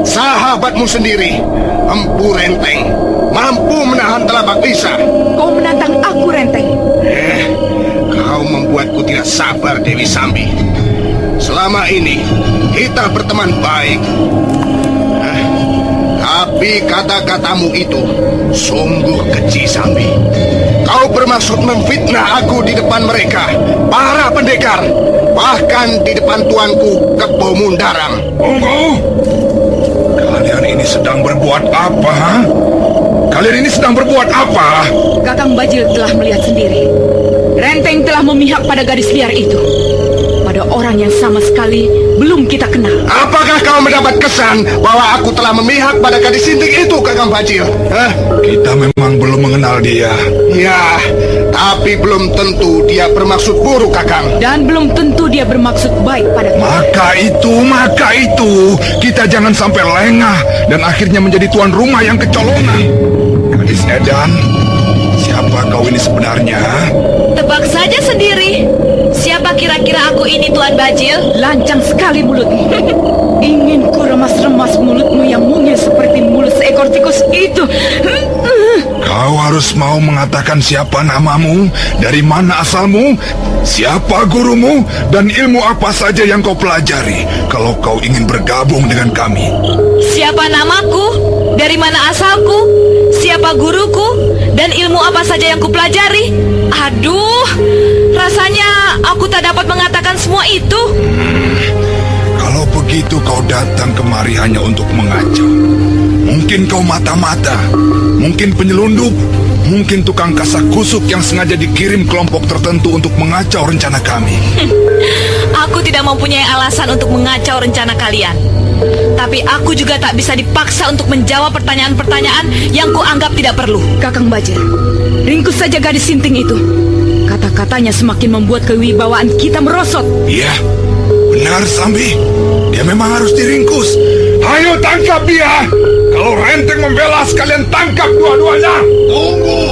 sahabatmu sendiri, Empu Renteng, mampu menahan telapak wisa. Kau menantang aku, Renteng. Kau membuatku tidak sabar, Dewi Sambi. Selama ini kita berteman baik. Tapi kata-katamu itu sungguh keji, Sambi. Kau bermaksud memfitnah aku di depan mereka, para pendekar, bahkan di depan tuanku Kebo Mundarang. Kalian ini sedang berbuat apa, ha? Kalian ini sedang berbuat apa? Kakang Bajil telah melihat sendiri. Renteng telah memihak pada gadis liar itu, pada orang yang sama sekali belum kita kenal. Apakah kau mendapat kesan bahwa aku telah memihak pada gadis sinting itu, Kakang Bajil? Kita memang belum mengenal dia. Ya, tapi belum tentu dia bermaksud buruk, Kakang. Dan belum tentu dia bermaksud baik pada kita. Maka itu, kita jangan sampai lengah dan akhirnya menjadi tuan rumah yang kecolongan. Gadis edan, siapakah kau ini sebenarnya? Tebak saja sendiri. Siapa kira-kira aku ini, Tuan Bajil? Lancang sekali mulutmu. Ingin ku remas-remas mulutmu yang mungil seperti mulut seekor tikus itu. Kau harus mau mengatakan siapa namamu, dari mana asalmu, siapa gurumu, dan ilmu apa saja yang kau pelajari kalau kau ingin bergabung dengan kami. Siapa namaku? Dari mana asalku? Siapa guruku? Dan ilmu apa saja yang kupelajari? Aduh, rasanya aku tak dapat mengatakan semua itu. Kalau begitu kau datang kemari hanya untuk mengacau. Mungkin kau mata-mata, mungkin penyelundup, mungkin tukang kasak kusuk yang sengaja dikirim kelompok tertentu untuk mengacau rencana kami. Aku tidak mempunyai alasan untuk mengacau rencana kalian. Tapi aku juga tak bisa dipaksa untuk menjawab pertanyaan-pertanyaan yang kuanggap tidak perlu. Kakang Bajil, ringkus saja gadis sinting itu. Kata-katanya semakin membuat kewibawaan kita merosot. Iya, benar Sambi. Dia memang harus diringkus. Ayo tangkap dia. Kalau Renteng membela, sekalian tangkap dua-duanya. Tunggu.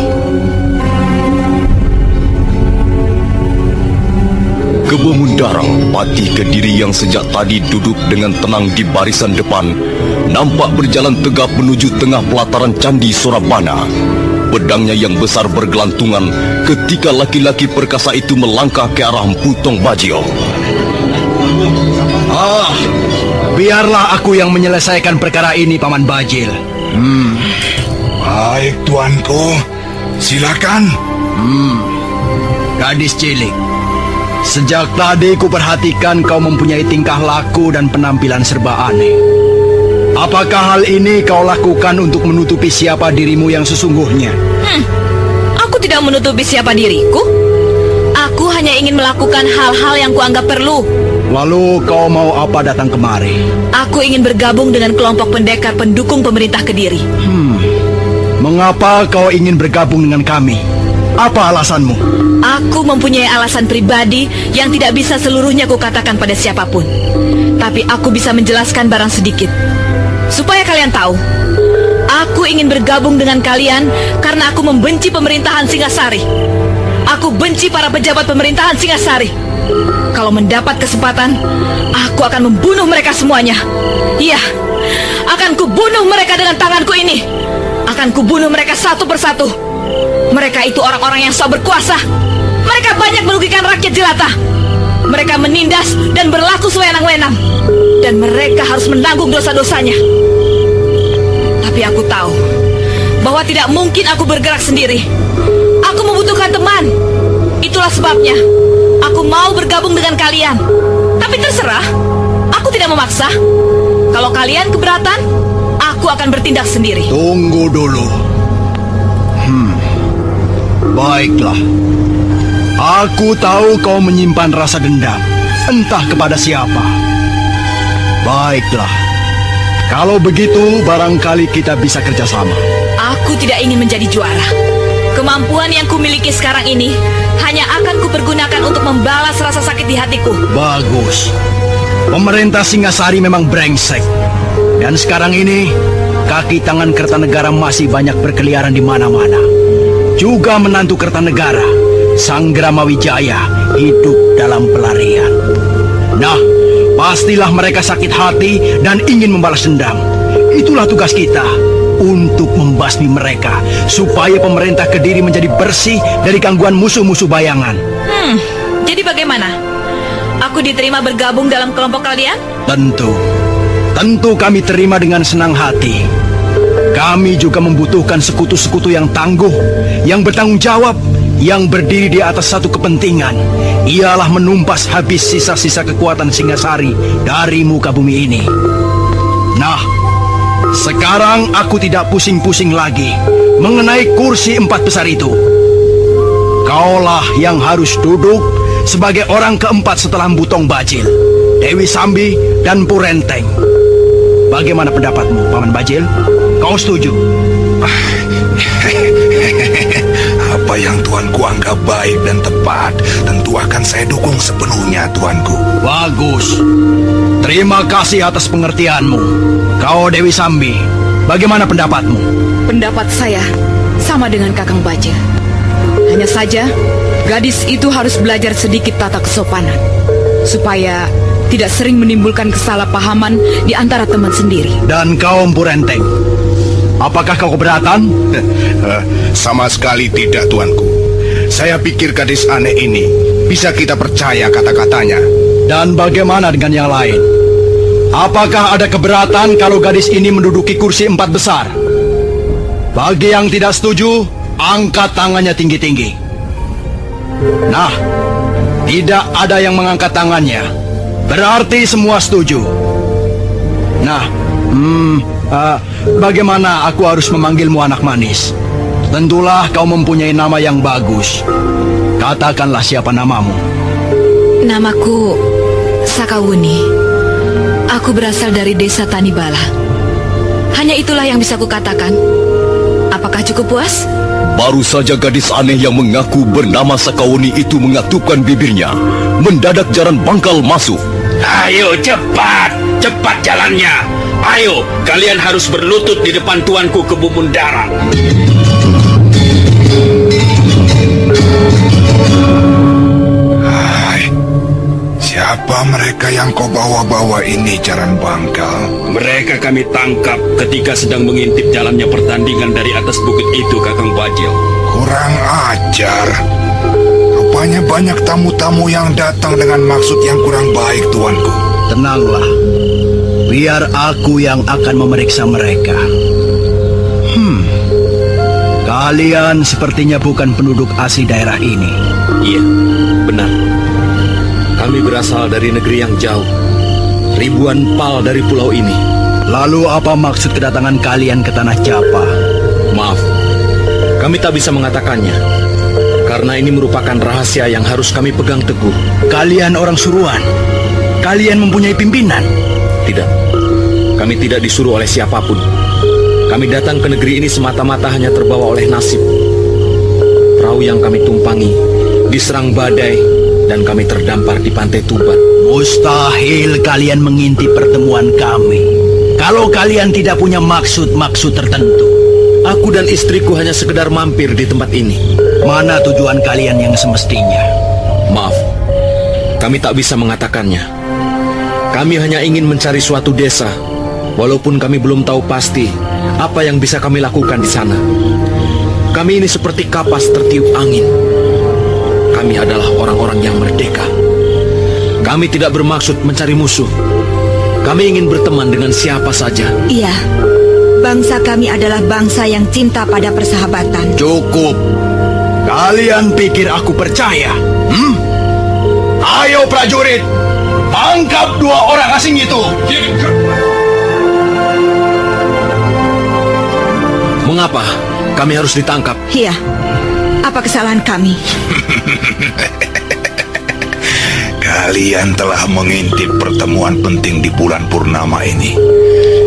Kebo Mundara, Pati Kediri yang sejak tadi duduk dengan tenang di barisan depan, nampak berjalan tegap menuju tengah pelataran Candi Surabana. Pedangnya yang besar bergelantungan ketika laki-laki perkasa itu melangkah ke arah Empu Tong Bajil. Biarlah aku yang menyelesaikan perkara ini, Paman Bajil. Baik, tuanku. Silakan. Gadis cilik, sejak tadi ku perhatikan kau mempunyai tingkah laku dan penampilan serba aneh. Apakah hal ini kau lakukan untuk menutupi siapa dirimu yang sesungguhnya? Aku tidak menutupi siapa diriku. Aku hanya ingin melakukan hal-hal yang kuanggap perlu. Lalu kau mau apa datang kemari? Aku ingin bergabung dengan kelompok pendekar pendukung pemerintah Kediri. Mengapa kau ingin bergabung dengan kami? Apa alasanmu? Aku mempunyai alasan pribadi yang tidak bisa seluruhnya kukatakan pada siapapun. Tapi aku bisa menjelaskan barang sedikit. Supaya kalian tahu, aku ingin bergabung dengan kalian karena aku membenci pemerintahan Singasari. Aku benci para pejabat pemerintahan Singasari. Kalau mendapat kesempatan, aku akan membunuh mereka semuanya. Iya, akan kubunuh mereka dengan tanganku ini. Akan kubunuh mereka satu persatu. Mereka itu orang-orang yang sok berkuasa. Mereka banyak merugikan rakyat jelata. Mereka menindas dan berlaku sewenang-wenang. Dan mereka harus menanggung dosa-dosanya. Tapi aku tahu bahwa tidak mungkin aku bergerak sendiri. Aku membutuhkan teman. Itulah sebabnya aku mau bergabung dengan kalian. Tapi terserah, aku tidak memaksa. Kalau kalian keberatan, aku akan bertindak sendiri. Tunggu dulu. Baiklah. Aku tahu kau menyimpan rasa dendam, entah kepada siapa. Baiklah. Kalau begitu, barangkali kita bisa kerjasama. Aku tidak ingin menjadi juara. Kemampuan yang kumiliki sekarang ini hanya akan kupergunakan untuk membalas rasa sakit di hatiku. Bagus. Pemerintah Singasari memang brengsek. Dan sekarang ini, kaki tangan Kertanegara masih banyak berkeliaran di mana-mana. Juga menantu Kertanegara, Sanggrama Wijaya, hidup dalam pelarian. Nah, pastilah mereka sakit hati dan ingin membalas dendam. Itulah tugas kita, untuk membasmi mereka, supaya pemerintah Kediri menjadi bersih dari gangguan musuh-musuh bayangan. Jadi bagaimana? Aku diterima bergabung dalam kelompok kalian? Tentu kami terima dengan senang hati. Kami juga membutuhkan sekutu-sekutu yang tangguh, yang bertanggung jawab, yang berdiri di atas satu kepentingan. Ialah menumpas habis sisa-sisa kekuatan Singasari dari muka bumi ini. Nah, sekarang aku tidak pusing-pusing lagi mengenai kursi 4 besar itu. Kaulah yang harus duduk sebagai orang keempat setelah Empu Tong Bajil, Dewi Sambi, dan Empu Renteng. Bagaimana pendapatmu, Paman Bajil? Kau setuju? Apa yang tuanku anggap baik dan tepat, tentu akan saya dukung sepenuhnya, tuanku. Bagus. Terima kasih atas pengertianmu. Kau Dewi Sambi, bagaimana pendapatmu? Pendapat saya sama dengan Kakang Bajil. Hanya saja, gadis itu harus belajar sedikit tata kesopanan, supaya tidak sering menimbulkan kesalahpahaman di antara teman sendiri. Dan kau Empu Renteng, apakah kau keberatan? Sama sekali tidak, tuanku. Saya pikir gadis aneh ini bisa kita percaya kata-katanya. Dan bagaimana dengan yang lain? Apakah ada keberatan kalau gadis ini menduduki kursi 4 besar? Bagi yang tidak setuju, angkat tangannya tinggi-tinggi. Nah, tidak ada yang mengangkat tangannya. Berarti semua setuju. Nah, bagaimana aku harus memanggilmu anak manis? Tentulah kau mempunyai nama yang bagus. Katakanlah siapa namamu. Namaku Sakawuni. Aku berasal dari desa Tanibala. Hanya itulah yang bisa kukatakan. Apakah cukup puas? Baru saja gadis aneh yang mengaku bernama Sakawuni itu mengatupkan bibirnya, mendadak jaran bangkal masuk. Ayo cepat, cepat jalannya. Ayo, kalian harus berlutut di depan tuanku ke Bubundaran. Hai, siapa mereka yang kau bawa-bawa ini, Jaran Bangkal? Mereka kami tangkap ketika sedang mengintip jalannya pertandingan dari atas bukit itu, Kakang Bajil. Kurang ajar. Rupanya banyak tamu-tamu yang datang dengan maksud yang kurang baik, tuanku. Tenanglah, biar aku yang akan memeriksa mereka. Kalian sepertinya bukan penduduk asli daerah ini. Iya, benar. Kami berasal dari negeri yang jauh, ribuan pal dari pulau ini. Lalu apa maksud kedatangan kalian ke Tanah Japa? Maaf, kami tak bisa mengatakannya, karena ini merupakan rahasia yang harus kami pegang teguh. Kalian orang suruhan? Kalian mempunyai pimpinan? Tidak, kami tidak disuruh oleh siapapun. Kami datang ke negeri ini semata-mata hanya terbawa oleh nasib. Perahu yang kami tumpangi diserang badai dan kami terdampar di pantai Tuban. Mustahil kalian mengintip pertemuan kami kalau kalian tidak punya maksud-maksud tertentu. Aku dan istriku hanya sekedar mampir di tempat ini. Mana tujuan kalian yang semestinya? Maaf, kami tak bisa mengatakannya. Kami hanya ingin mencari suatu desa, walaupun kami belum tahu pasti apa yang bisa kami lakukan di sana. Kami ini seperti kapas tertiup angin. Kami adalah orang-orang yang merdeka. Kami tidak bermaksud mencari musuh. Kami ingin berteman dengan siapa saja. Iya, bangsa kami adalah bangsa yang cinta pada persahabatan. Cukup. Kalian pikir aku percaya? Ayo prajurit, tangkap 2 orang asing itu. Mengapa kami harus ditangkap? Iya, apa kesalahan kami? Kalian telah mengintip pertemuan penting di bulan purnama ini.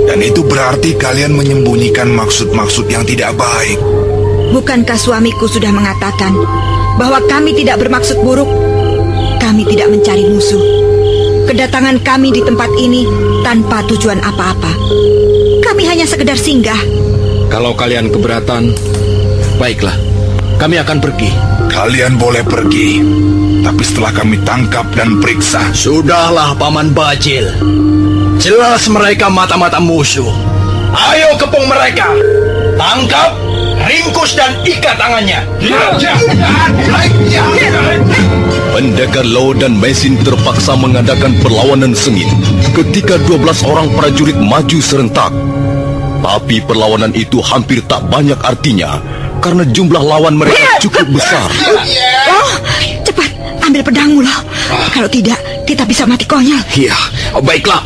Dan itu berarti kalian menyembunyikan maksud-maksud yang tidak baik. Bukankah suamiku sudah mengatakan bahwa kami tidak bermaksud buruk? Kami tidak mencari musuh. Kedatangan kami di tempat ini tanpa tujuan apa-apa. Kami hanya sekedar singgah. Kalau kalian keberatan, baiklah, kami akan pergi. Kalian boleh pergi, tapi setelah kami tangkap dan periksa. Sudahlah Paman Bajil, jelas mereka mata-mata musuh. Ayo kepung mereka, tangkap, ringkus dan ikat tangannya. Pendekar Lau dan Mesin terpaksa mengadakan perlawanan sengit ketika 12 orang prajurit maju serentak. Tapi perlawanan itu hampir tak banyak artinya karena jumlah lawan mereka cukup besar. Oh, cepat, ambil pedangmu loh. Kalau tidak, kita bisa mati konyol. Iya, baiklah.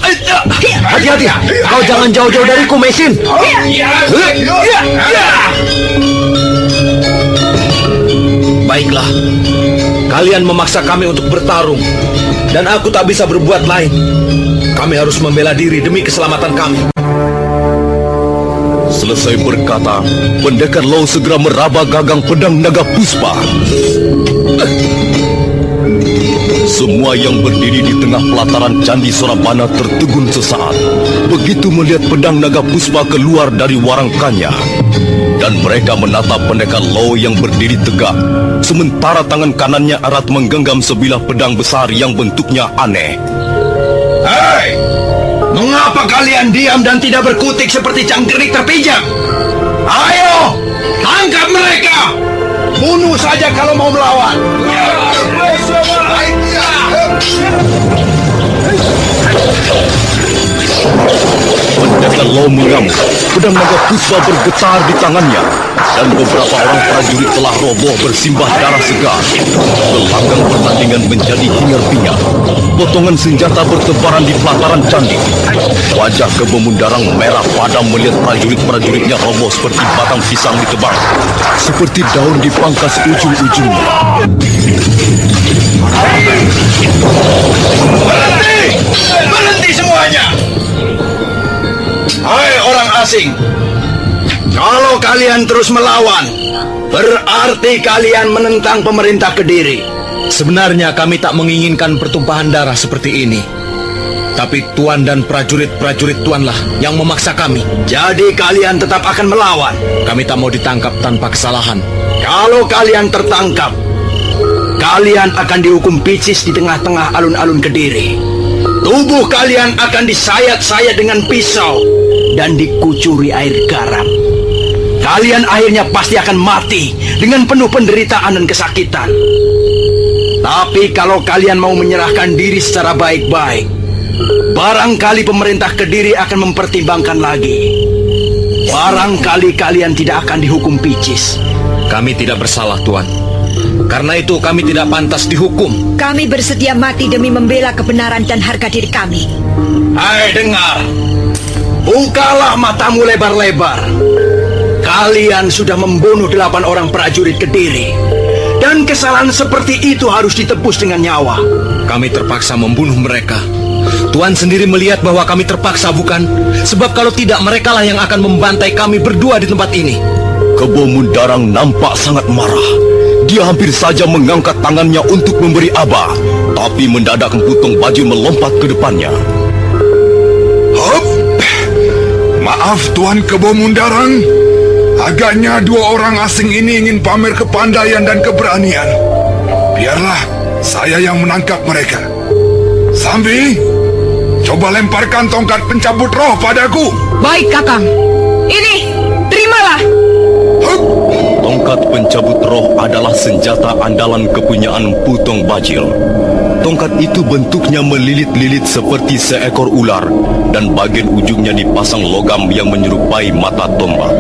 Hati-hati, kau jangan jauh-jauh dariku, Mesin. Baiklah, kalian memaksa kami untuk bertarung, dan aku tak bisa berbuat lain. Kami harus membela diri demi keselamatan kami. Selesai berkata, pendekar Lau segera meraba gagang pedang naga puspa. Semua yang berdiri di tengah pelataran Candi Surabana tertegun sesaat begitu melihat pedang naga puspa keluar dari warangkannya. dan mereka menatap pendekar Lo yang berdiri tegak, sementara tangan kanannya erat menggenggam sebilah pedang besar yang bentuknya aneh. Hei! Mengapa kalian diam dan tidak berkutik seperti cangkrik terpijak? Ayo! Tangkap mereka! Bunuh saja kalau mau melawan! Pendekar Lo mengamuk, pedang naga puspa bergetar di tangannya, dan beberapa orang prajurit telah roboh bersimbah darah segar. Gelanggang pertandingan menjadi hingar-bingar. Potongan senjata bertebaran di pelataran candi. Wajah Kebo Mundarang merah padam melihat prajurit-prajuritnya roboh seperti batang pisang ditebang, seperti daun dipangkas ujung-ujungnya. Berhenti! Berhenti semuanya! Hai orang asing, kalau kalian terus melawan, berarti kalian menentang pemerintah Kediri. Sebenarnya kami tak menginginkan pertumpahan darah seperti ini. Tapi Tuan dan prajurit-prajurit Tuanlah yang memaksa kami. Jadi kalian tetap akan melawan. Kami tak mau ditangkap tanpa kesalahan. Kalau kalian tertangkap, kalian akan dihukum picis di tengah-tengah alun-alun Kediri. Tubuh kalian akan disayat-sayat dengan pisau dan dikucuri air garam. Kalian akhirnya pasti akan mati dengan penuh penderitaan dan kesakitan. Tapi kalau kalian mau menyerahkan diri secara baik-baik, barangkali pemerintah Kediri akan mempertimbangkan lagi. Barangkali kalian tidak akan dihukum picis. Kami tidak bersalah, Tuan. Karena itu kami tidak pantas dihukum. Kami bersedia mati demi membela kebenaran dan harga diri kami. Hai, dengar. Bukalah matamu lebar-lebar. Kalian sudah membunuh 8 orang prajurit Kediri. Dan kesalahan seperti itu harus ditebus dengan nyawa. Kami terpaksa membunuh mereka. Tuan sendiri melihat bahwa kami terpaksa, bukan? Sebab kalau tidak, merekalah yang akan membantai kami berdua di tempat ini. Kebo Mundarang nampak sangat marah. Dia hampir saja mengangkat tangannya untuk memberi aba, tapi mendadak Emputong Baju melompat ke depannya. Hop! Maaf Tuan Kebo Mundarang. Agaknya 2 orang asing ini ingin pamer kepandaian dan keberanian. Biarlah saya yang menangkap mereka. Sambi, coba lemparkan tongkat pencabut roh padaku. Baik, Kakang. Ini, terimalah. Hup! Tongkat pencabut roh adalah senjata andalan kepunyaan Emputong Bajil. Tongkat itu bentuknya melilit-lilit seperti seekor ular, dan bagian ujungnya dipasang logam yang menyerupai mata tombak.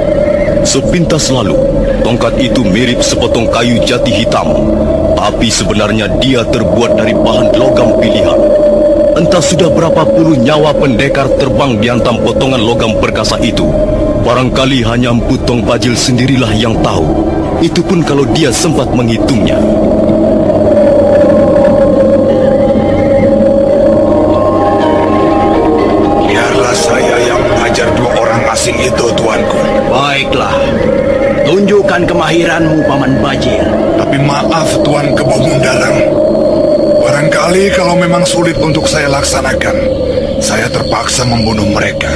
Sepintas lalu, tongkat itu mirip sepotong kayu jati hitam, tapi sebenarnya dia terbuat dari bahan logam pilihan. Entah sudah berapa puluh nyawa pendekar terbang dihantam potongan logam perkasa itu. Barangkali hanya Emputong Bajil sendirilah yang tahu. Itu pun kalau dia sempat menghitungnya. Biarlah saya yang mengajar 2 orang asing itu, tuanku. Baiklah. Tunjukkan kemahiranmu, Paman Bajil. Tapi maaf Tuan Kebo Mundarang. Barangkali kalau memang sulit untuk saya laksanakan, saya terpaksa membunuh mereka.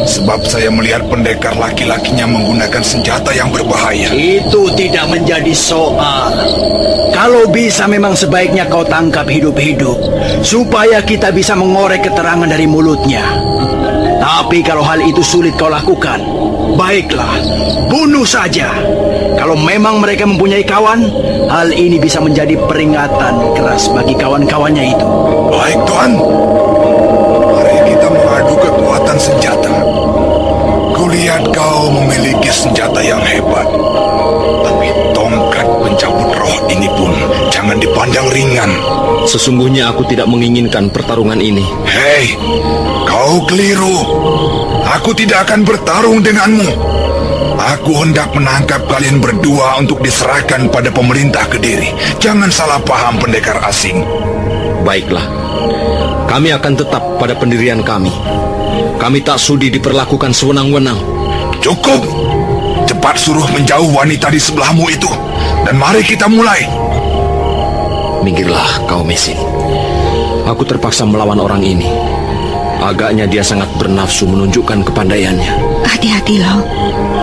Sebab saya melihat pendekar laki-lakinya menggunakan senjata yang berbahaya. Itu tidak menjadi soal. Kalau bisa memang sebaiknya kau tangkap hidup-hidup, supaya kita bisa mengorek keterangan dari mulutnya. Tapi kalau hal itu sulit kau lakukan, baiklah, bunuh saja. Kalau memang mereka mempunyai kawan, hal ini bisa menjadi peringatan keras bagi kawan-kawannya itu. Baik Tuan, mari kita mengadu kekuatan senjata. Kulihat kau memiliki senjata yang hebat. Tapi tongkat pencabut roh ini pun jangan dipandang ringan. Sesungguhnya aku tidak menginginkan pertarungan ini. Hei, kau keliru. Aku tidak akan bertarung denganmu. Aku hendak menangkap kalian berdua untuk diserahkan pada pemerintah Kediri. Jangan salah paham pendekar asing. Baiklah, kami akan tetap pada pendirian kami. Kami tak sudi diperlakukan sewenang-wenang. Cukup. Cepat suruh menjauh wanita di sebelahmu itu. Dan mari kita mulai. Minggirlah kau, Mesin. Aku terpaksa melawan orang ini. Agaknya dia sangat bernafsu menunjukkan kepandaiannya. Hati-hati loh,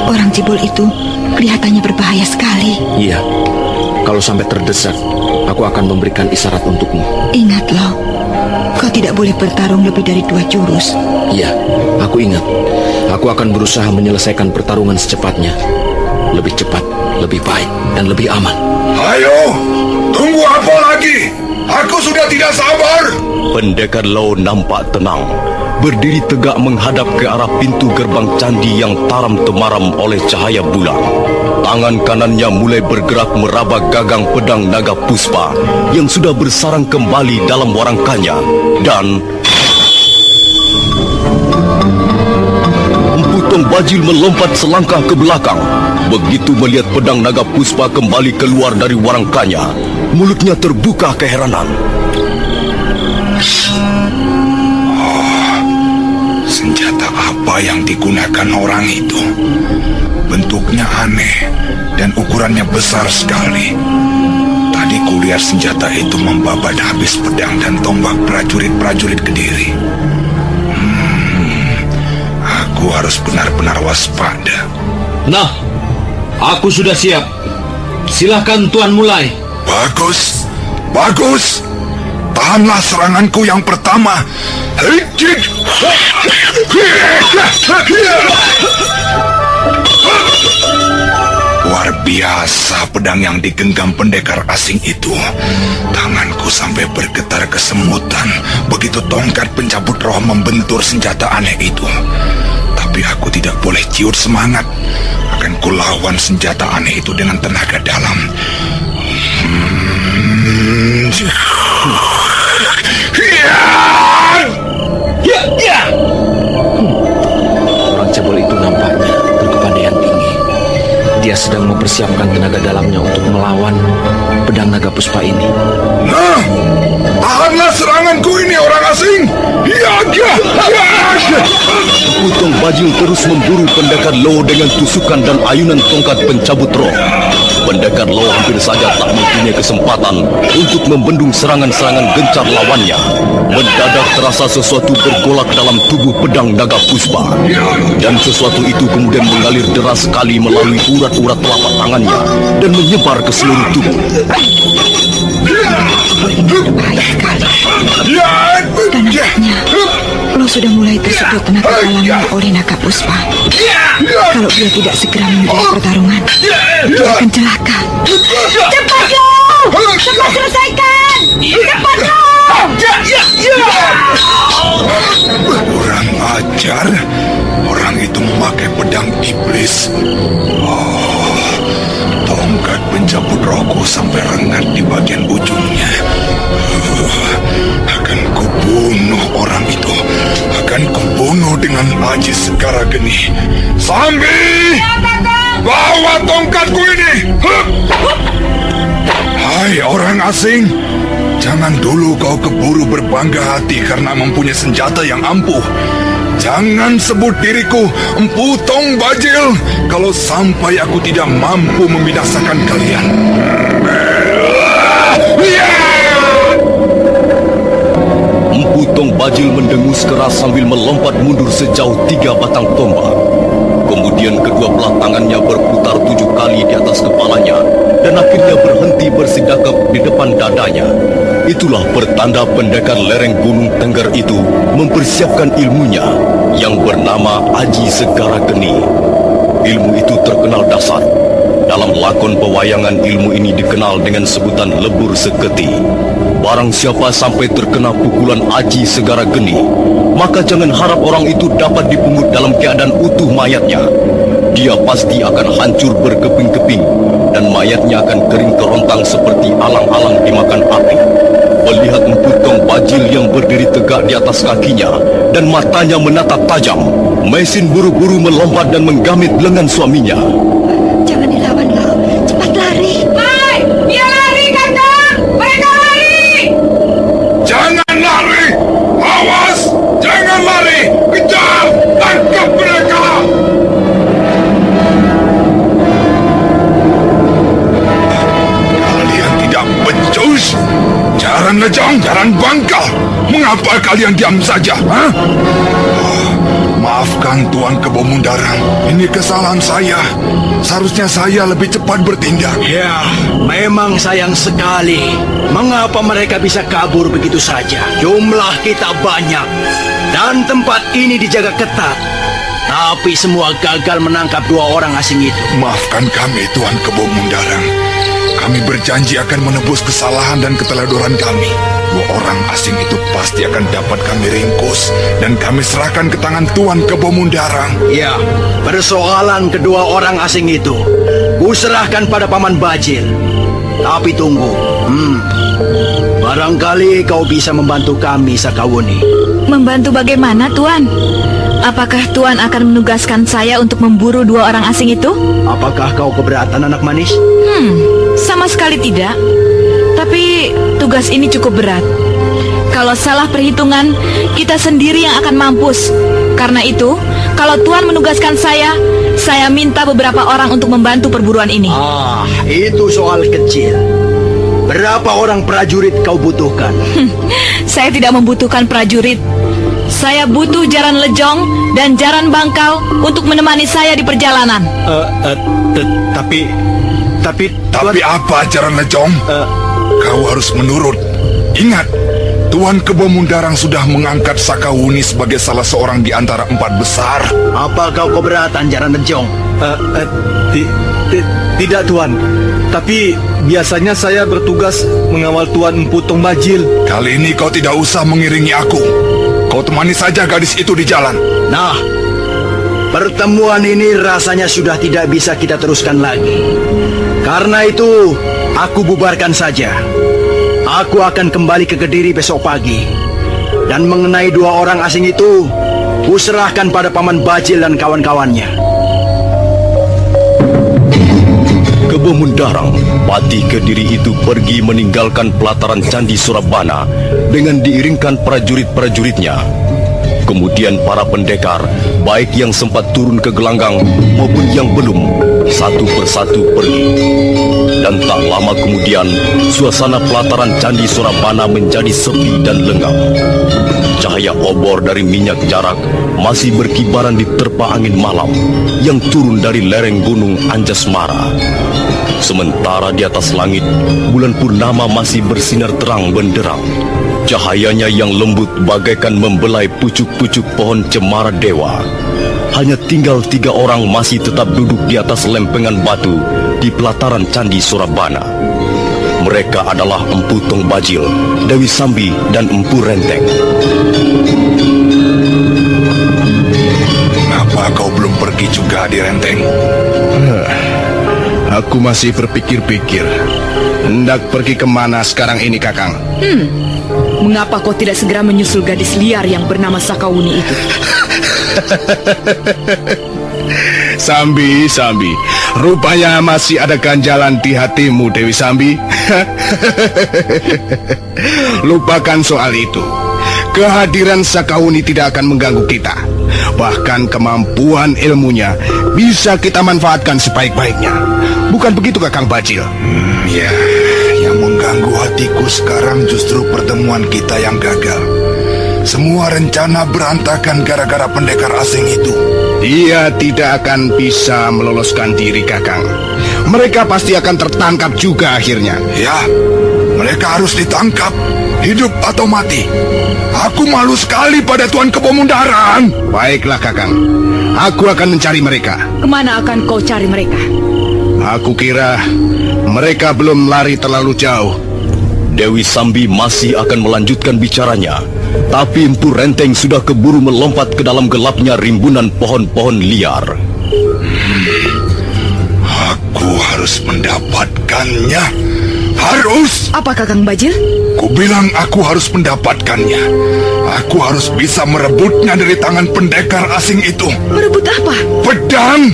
orang cebol itu kelihatannya berbahaya sekali. Iya, kalau sampai terdesak, aku akan memberikan isyarat untukmu. Ingat loh, kau tidak boleh bertarung lebih dari 2 jurus. Iya, aku ingat. Aku akan berusaha menyelesaikan pertarungan secepatnya. Lebih cepat, lebih baik, dan lebih aman. Ayo, tunggu apa lagi? Aku sudah tidak sabar. Pendekar Lau nampak tenang, berdiri tegak menghadap ke arah pintu gerbang candi yang taram temaram oleh cahaya bulan. Tangan kanannya mulai bergerak meraba gagang pedang naga puspa yang sudah bersarang kembali dalam warangkannya. Dan Empu Tong Bajil melompat selangkah ke belakang. Begitu melihat pedang naga puspa kembali keluar dari warangkannya, mulutnya terbuka keheranan. Senjata apa yang digunakan orang itu? Bentuknya aneh dan ukurannya besar sekali. Tadi kulihat senjata itu membabat habis pedang dan tombak prajurit-prajurit Kediri. Aku harus benar-benar waspada. Nah, aku sudah siap. Silahkan Tuan mulai. Bagus, bagus. Tahanlah seranganku yang pertama. Luar biasa pedang yang digenggam pendekar asing itu. Tanganku sampai bergetar kesemutan begitu tongkat pencabut roh membentur senjata aneh itu. Tapi aku tidak boleh ciut semangat. Akan kulawan senjata aneh itu dengan tenaga dalam. Orang cebol itu nampaknya berkepandaian tinggi. Dia sedang mempersiapkan tenaga dalamnya untuk melawan pedang naga puspa ini. Nah, tahanlah seranganku ini orang asing. Empu Tong Bajil terus memburu pendekar Lau dengan tusukan dan ayunan tongkat pencabut roh. Pendekar Lau hampir saja tak mempunyai kesempatan untuk membendung serangan-serangan gencar lawannya. Mendadak terasa sesuatu bergolak dalam tubuh pedang naga puspa. Dan sesuatu itu kemudian mengalir deras sekali melalui urat-urat telapak tangannya dan menyebar ke seluruh tubuh. Bahaya sekali. Dan nampaknya Lo sudah mulai tersedot tenaga dalamnya oleh naga puspa. Kalau dia tidak segera menyudahi pertarungan, dia akan celaka. Cepat Lo! Cepat selesaikan! Cepat Lo! Kurang ajar. Orang itu memakai pedang iblis. Tongkat pencabut rohku sampai rengat di bagian ujungnya. Akan kubunuh orang itu. Akan kubunuh dengan Aji Segara Geni. Sambi! Bawa tongkatku ini! Hai orang asing, jangan dulu kau keburu berbangga hati karena mempunyai senjata yang ampuh. Jangan sebut diriku Empu Tong Bajil kalau sampai aku tidak mampu membinasakan kalian. Empu Tong Bajil mendengus keras sambil melompat mundur sejauh 3 batang tombak. Kemudian kedua belah tangannya berputar 7 kali di atas kepalanya dan akhirnya berhenti bersidakap di depan dadanya. Itulah pertanda pendekar lereng Gunung Tengger itu mempersiapkan ilmunya yang bernama Aji Segara Geni. Ilmu itu terkenal dasar. Dalam lakon pewayangan ilmu ini dikenal dengan sebutan lebur seketi. Barang siapa sampai terkena pukulan Aji Segara Geni, maka jangan harap orang itu dapat dipungut dalam keadaan utuh mayatnya. Dia pasti akan hancur berkeping-keping dan mayatnya akan kering kerontang seperti alang-alang dimakan api. Melihat Empu Tong Bajil yang berdiri tegak di atas kakinya dan matanya menatap tajam, Mesin buru-buru melompat dan menggamit lengan suaminya. Jangan dilawan Lo, cepat lari. Hai, dia lari kakak! Mereka lari! Jangan lari! Awas! Jangan lari! Kejar! Tangkap mereka! Kalian tidak becus! Cara Jaran Lejong, Jaran Bangka, mengapa kalian diam saja? Hah? Maafkan Tuan Kebo Mundarang, ini kesalahan saya. Seharusnya saya lebih cepat bertindak. Ya, memang sayang sekali. Mengapa mereka bisa kabur begitu saja? Jumlah kita banyak dan tempat ini dijaga ketat. Tapi semua gagal menangkap 2 orang asing itu. Maafkan kami, Tuan Kebo Mundarang. Kami berjanji akan menebus kesalahan dan keteledoran kami. 2 orang asing itu pasti akan dapat kami ringkus dan kami serahkan ke tangan Tuan Kebo Mundarang. Ya, persoalan kedua orang asing itu kuserahkan pada Paman Bajil. Tapi tunggu, barangkali kau bisa membantu kami, Sakawuni. Membantu bagaimana, Tuan? Apakah Tuan akan menugaskan saya untuk memburu 2 orang asing itu? Apakah kau keberatan, anak manis? Sama sekali tidak. Tapi tugas ini cukup berat. Kalau salah perhitungan, kita sendiri yang akan mampus. Karena itu, kalau Tuan menugaskan saya minta beberapa orang untuk membantu perburuan ini. Itu soal kecil. Berapa orang prajurit kau butuhkan? Saya tidak membutuhkan prajurit. Saya butuh Jaran Lejong dan Jaran Bangkal untuk menemani saya di perjalanan. Tapi apa, Jaran Lejong? Kau harus menurut. Ingat, Tuan Kebo Mundarang sudah mengangkat Sakawuni sebagai salah seorang di antara 4 besar. Apa kau keberatan, Jaran Lejong? Tidak, Tuan. Tapi biasanya saya bertugas mengawal Tuan Empu Tong Bajil. Kali ini kau tidak usah mengiringi aku. Kau temani saja gadis itu di jalan. Nah, pertemuan ini rasanya sudah tidak bisa kita teruskan lagi. Karena itu, aku bubarkan saja. Aku akan kembali ke Kediri besok pagi. Dan mengenai 2 orang asing itu, kuserahkan pada Paman Bajil dan kawan-kawannya. Kebo Mundarang, Pati Kediri itu pergi meninggalkan pelataran Candi Surabana dengan diiringkan prajurit-prajuritnya. Kemudian para pendekar, baik yang sempat turun ke gelanggang maupun yang belum, satu persatu pergi. Dan tak lama kemudian, suasana pelataran Candi Surabana menjadi sepi dan lengang. Cahaya obor dari minyak jarak masih berkibaran di terpa angin malam yang turun dari lereng gunung Anjasmara. Sementara di atas langit, bulan purnama masih bersinar terang benderang. Cahayanya yang lembut bagaikan membelai pucuk-pucuk pohon cemara dewa. Hanya tinggal 3 orang masih tetap duduk di atas lempengan batu di pelataran Candi Surabana. Mereka adalah Empu Tong Bajil, Dewi Sambi, dan Empu Renteng. Kenapa kau belum pergi juga, di Renteng? Aku masih berpikir-pikir. Hendak pergi kemana sekarang ini, Kakang? Mengapa kau tidak segera menyusul gadis liar yang bernama Sakawuni itu? Sambi, rupanya masih ada ganjalan di hatimu, Dewi Sambi. Lupakan soal itu. Kehadiran Sakawuni tidak akan mengganggu kita. Bahkan kemampuan ilmunya bisa kita manfaatkan sebaik-baiknya. Bukan begitu, Kakang Bajil? Ya, yang mengganggu hatiku sekarang justru pertemuan kita yang gagal. Semua rencana berantakan gara-gara pendekar asing itu. Dia tidak akan bisa meloloskan diri, Kakang. Mereka pasti akan tertangkap juga akhirnya. Ya, mereka harus ditangkap, hidup atau mati. Aku malu sekali pada Tuan Kebo Mundarang. Baiklah, Kakang. Aku akan mencari mereka. Kemana akan kau cari mereka? Aku kira mereka belum lari terlalu jauh. Dewi Sambi masih akan melanjutkan bicaranya, tapi Empu Renteng sudah keburu melompat ke dalam gelapnya rimbunan pohon-pohon liar. Aku harus mendapatkannya. Harus! Apa, Kakang Bajil? Kubilang aku harus mendapatkannya. Aku harus bisa merebutnya dari tangan pendekar asing itu. Merebut apa? Pedang!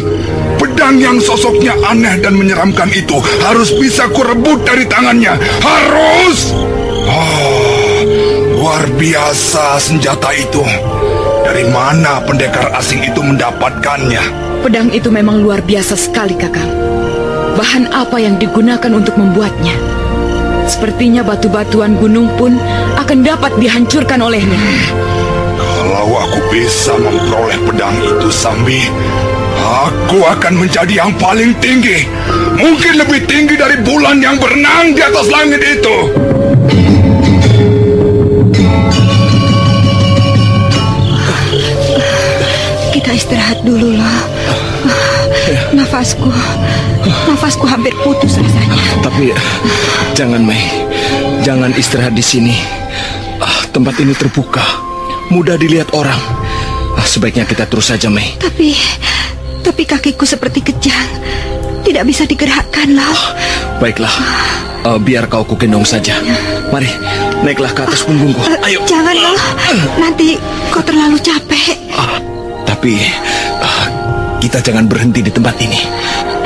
Pedang yang sosoknya aneh dan menyeramkan itu harus bisa kurebut dari tangannya. Harus! Luar biasa senjata itu. Dari mana pendekar asing itu mendapatkannya? Pedang itu memang luar biasa sekali, Kakang. Bahan apa yang digunakan untuk membuatnya? Sepertinya batu-batuan gunung pun akan dapat dihancurkan olehnya. Kalau aku bisa memperoleh pedang itu, Sambi, aku akan menjadi yang paling tinggi. Mungkin lebih tinggi dari bulan yang berenang di atas langit itu. Kita istirahat dulu loh. Nafasku hampir putus rasanya. Tapi jangan, Mei. Jangan istirahat di sini. Tempat ini terbuka, mudah dilihat orang. Sebaiknya kita terus saja, Mei. Tapi kakiku seperti kejang. Tidak bisa digerakkan, Lau. Baiklah, biar kau kugendong saja. Mari, naiklah ke atas punggungku. Ayo. Jangan, Lau. Nanti kau terlalu capek. Tapi kita jangan berhenti di tempat ini.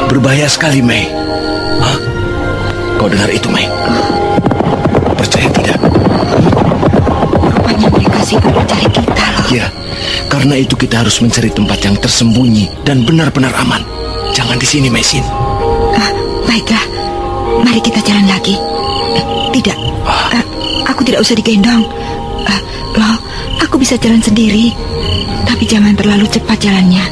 Berbahaya sekali, Mei. Kau dengar itu, Mei? Percaya tidak? Rupanya mereka sibuk mencari kita, loh. Ya, karena itu kita harus mencari tempat yang tersembunyi dan benar-benar aman. Jangan di sini, Mei Xin. Baiklah, mari kita jalan lagi. Tidak, aku tidak usah digendong. Loh, aku bisa jalan sendiri. Tapi jangan terlalu cepat jalannya.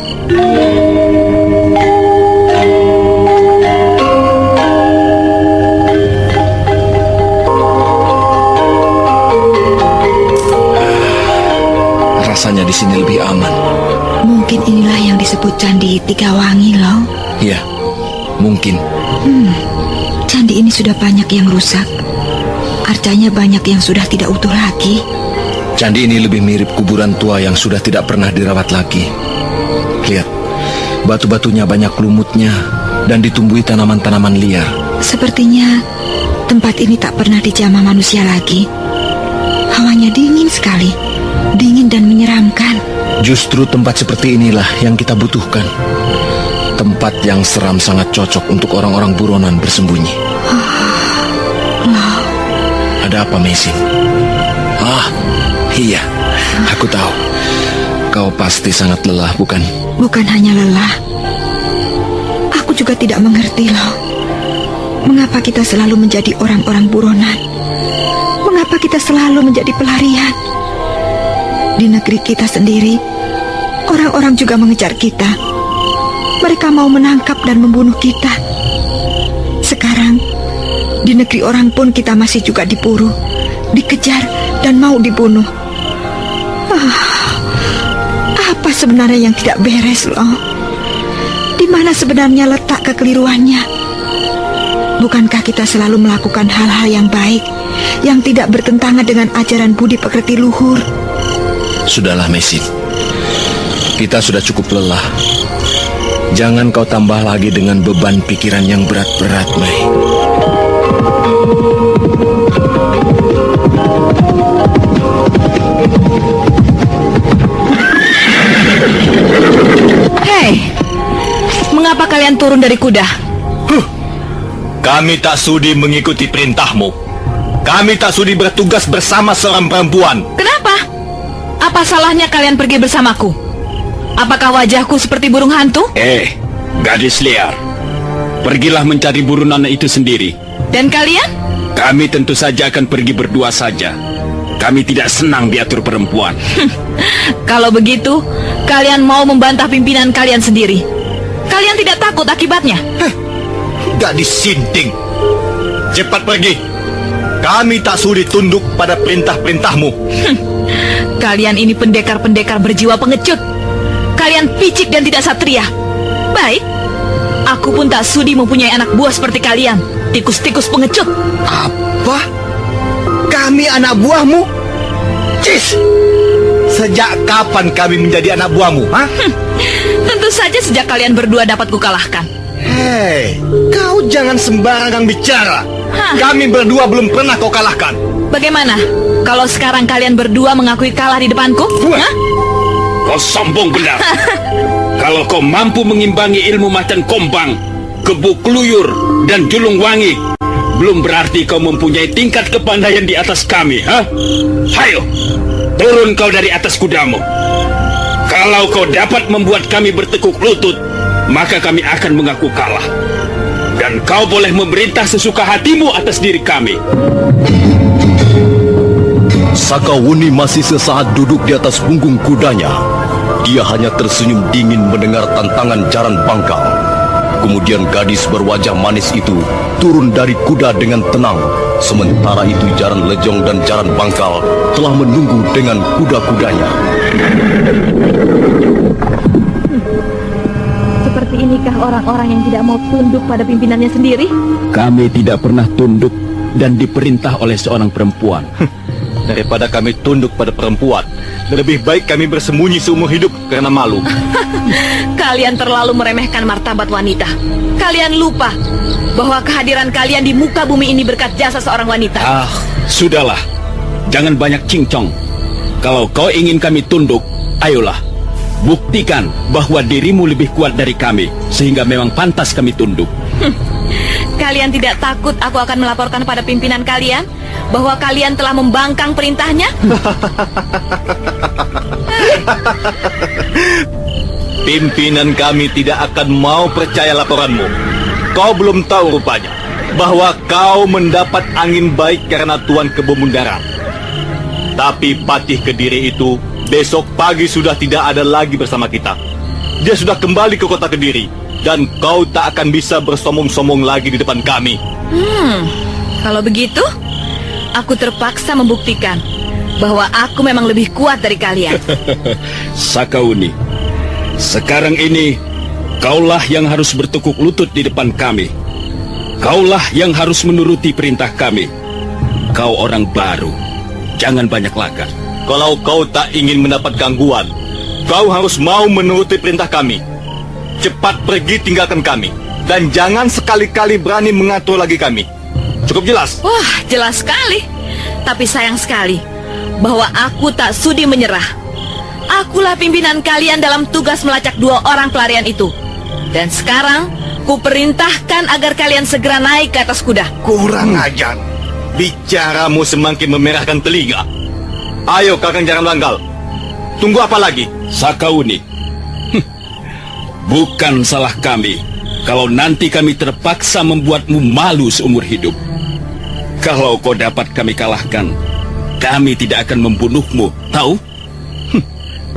Rasanya di sini lebih aman. Mungkin inilah yang disebut Candi Tiga Wangi, loh. Ya, mungkin. Candi ini sudah banyak yang rusak. Arcanya banyak yang sudah tidak utuh lagi. Candi ini lebih mirip kuburan tua yang sudah tidak pernah dirawat lagi. Lihat, batu-batunya banyak lumutnya dan ditumbuhi tanaman-tanaman liar. Sepertinya tempat ini tak pernah dijamah manusia lagi. Hawanya dingin sekali, dingin dan menyeramkan. Justru tempat seperti inilah yang kita butuhkan. Tempat yang seram sangat cocok untuk orang-orang buronan bersembunyi. Ada apa, Mei Xin? Iya, aku tahu. Kau pasti sangat lelah, bukan? Bukan hanya lelah. Aku juga tidak mengerti, loh. Mengapa kita selalu menjadi orang-orang buronan? Mengapa kita selalu menjadi pelarian? Di negeri kita sendiri, orang-orang juga mengejar kita. Mereka mau menangkap dan membunuh kita. Sekarang, di negeri orang pun kita masih juga diburu, dikejar, dan mau dibunuh. Apa sebenarnya yang tidak beres, loh? Di mana sebenarnya letak kekeliruannya? Bukankah kita selalu melakukan hal-hal yang baik, yang tidak bertentangan dengan ajaran budi pekerti luhur? Sudahlah, Mei Xin. Kita sudah cukup lelah. Jangan kau tambah lagi dengan beban pikiran yang berat-berat, Mei. Hei, mengapa kalian turun dari kuda? Kami tak sudi mengikuti perintahmu. Kami tak sudi bertugas bersama seorang perempuan. Kenapa? Apa salahnya kalian pergi bersamaku? Apakah wajahku seperti burung hantu? Gadis liar, pergilah mencari buronan itu sendiri. Dan kalian? Kami tentu saja akan pergi berdua saja. Kami tidak senang diatur perempuan. Kalau begitu, kalian mau membantah pimpinan kalian sendiri. Kalian tidak takut akibatnya? Gadis sinting, cepat pergi. Kami tak sudi tunduk pada perintah-perintahmu. Kalian ini pendekar-pendekar berjiwa pengecut. Kalian picik dan tidak satria. Baik, aku pun tak sudi mempunyai anak buah seperti kalian. Tikus-tikus pengecut. Apa? Kami anak buahmu? Cis! Sejak kapan kami menjadi anak buahmu, ha? Tentu saja sejak kalian berdua dapat kukalahkan. Hei, kau jangan sembarangan bicara. Kami berdua belum pernah kau kalahkan. Bagaimana kalau sekarang kalian berdua mengakui kalah di depanku? Kau sombong benar. Kalau kau mampu mengimbangi ilmu macan kombang, kebuk luyur, dan julung wangi, belum berarti kau mempunyai tingkat kepandaian di atas kami, ha? Hayo, turun kau dari atas kudamu. Kalau kau dapat membuat kami bertekuk lutut, maka kami akan mengaku kalah. Dan Dan kau boleh memerintah sesuka hatimu atas diri kami. Sakawuni masih sesaat duduk di atas punggung kudanya. Dia hanya tersenyum dingin mendengar tantangan Jaran Bangkal. Kemudian gadis berwajah manis itu turun dari kuda dengan tenang. Sementara itu Jaran Lejong dan Jaran Bangkal telah menunggu dengan kuda-kudanya. Seperti inikah orang-orang yang tidak mau tunduk pada pimpinannya sendiri? Kami tidak pernah tunduk dan diperintah oleh seorang perempuan. Daripada kami tunduk pada perempuan, lebih baik kami bersembunyi seumur hidup karena malu. Kalian terlalu meremehkan martabat wanita. Kalian lupa bahwa kehadiran kalian di muka bumi ini berkat jasa seorang wanita. Sudahlah. Jangan banyak cincong. Kalau kau ingin kami tunduk, ayolah. Buktikan bahwa dirimu lebih kuat dari kami, sehingga memang pantas kami tunduk. Kalian tidak takut aku akan melaporkan pada pimpinan kalian bahwa kalian telah membangkang perintahnya? Pimpinan kami tidak akan mau percaya laporanmu. Kau belum tahu rupanya bahwa kau mendapat angin baik karena Tuan Kebemundaran. Tapi Patih Kediri itu besok pagi sudah tidak ada lagi bersama kita. Dia sudah kembali ke kota Kediri, dan kau tak akan bisa bersombong-sombong lagi di depan kami. Kalau begitu, aku terpaksa membuktikan bahwa aku memang lebih kuat dari kalian. Sakawuni, sekarang ini kaulah yang harus bertekuk lutut di depan kami. Kaulah yang harus menuruti perintah kami. Kau orang baru, jangan banyak lagak. Kalau kau tak ingin mendapat gangguan, kau harus mau menuruti perintah kami. Cepat pergi tinggalkan kami, dan jangan sekali-kali berani mengatur lagi kami. Cukup jelas? Wah, jelas sekali. Tapi sayang sekali bahwa aku tak sudi menyerah. Akulah pimpinan kalian dalam tugas melacak 2 orang pelarian itu. Dan sekarang, kuperintahkan agar kalian segera naik ke atas kuda. Kurang ajar. Bicaramu semakin memerahkan telinga. Ayo Kakang Jaran Bangkal, tunggu apa lagi? Sakawuni, bukan salah kami kalau nanti kami terpaksa membuatmu malu seumur hidup. Kalau kau dapat kami kalahkan, kami tidak akan membunuhmu, tahu?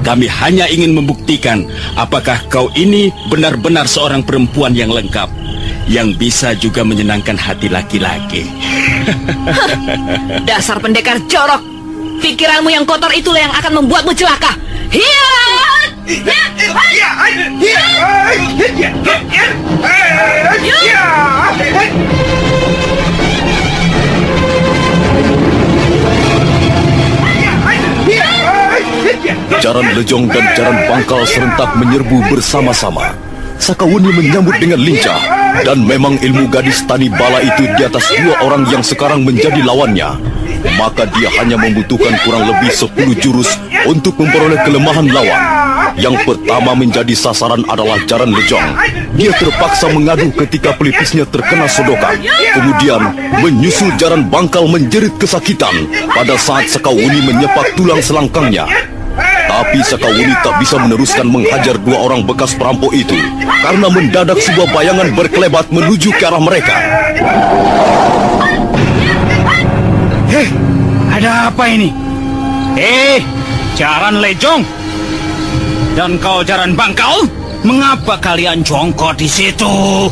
Kami hanya ingin membuktikan apakah kau ini benar-benar seorang perempuan yang lengkap, yang bisa juga menyenangkan hati laki-laki. Dasar pendekar jorok. Pikiranmu yang kotor itulah yang akan membuatmu celaka. Jaran Lejong dan Jaran Bangkal serentak menyerbu bersama-sama. Sakawuni menyambut dengan lincah, dan memang ilmu gadis tani bala itu di atas 2 orang yang sekarang menjadi lawannya. Maka dia hanya membutuhkan kurang lebih 10 jurus untuk memperoleh kelemahan lawan. Yang pertama menjadi sasaran adalah Jaran Lejong. Dia terpaksa mengadu ketika pelipisnya terkena sodokan. Kemudian menyusul Jaran Bangkal menjerit kesakitan pada saat Sakawuni menyepak tulang selangkangnya. Tapi Sakawuni tak bisa meneruskan menghajar 2 orang bekas perampok itu karena mendadak sebuah bayangan berkelebat menuju ke arah mereka. Ada apa ini? Jaran Lejong dan kau Jaran Bangkal, mengapa kalian jongkok di situ?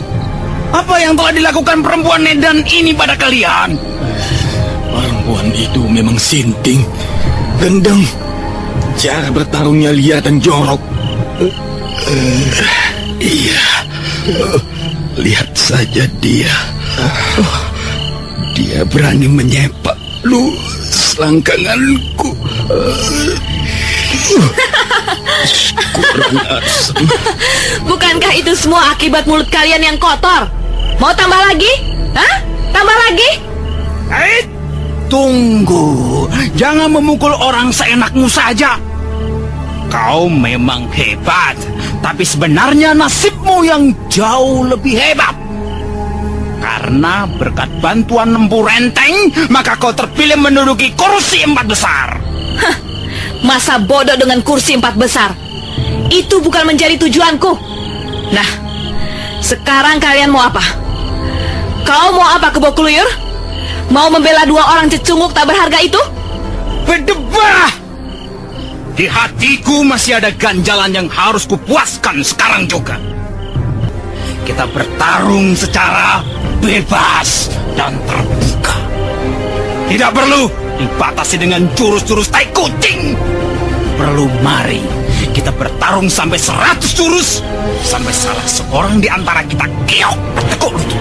Apa yang telah dilakukan perempuan Nedan ini pada kalian? Perempuan itu memang sinting, gendeng, cara bertarungnya liar dan jorok. Iya, lihat saja dia. Dia berani menyepak selangkanganku. Kurang asem. Bukankah itu semua akibat mulut kalian yang kotor? Mau tambah lagi? Hah? Tambah lagi? Tunggu, jangan memukul orang seenakmu saja. Kau memang hebat, tapi sebenarnya nasibmu yang jauh lebih hebat. Karena berkat bantuan Lempu Renteng, maka kau terpilih menduduki kursi 4 besar. Hah, masa bodoh dengan kursi 4 besar? Itu bukan menjadi tujuanku. Nah, sekarang kalian mau apa? Kau mau apa, Kebo Kluyur? Mau membela dua orang cecunguk tak berharga itu? Berdebah! Di hatiku masih ada ganjalan yang harus kupuaskan sekarang juga. Kita bertarung secara bebas dan terbuka. Tidak perlu dibatasi dengan jurus-jurus tai kucing. Perlu mari kita bertarung sampai 100 jurus, sampai salah seorang di antara kita keok tekuk lutut.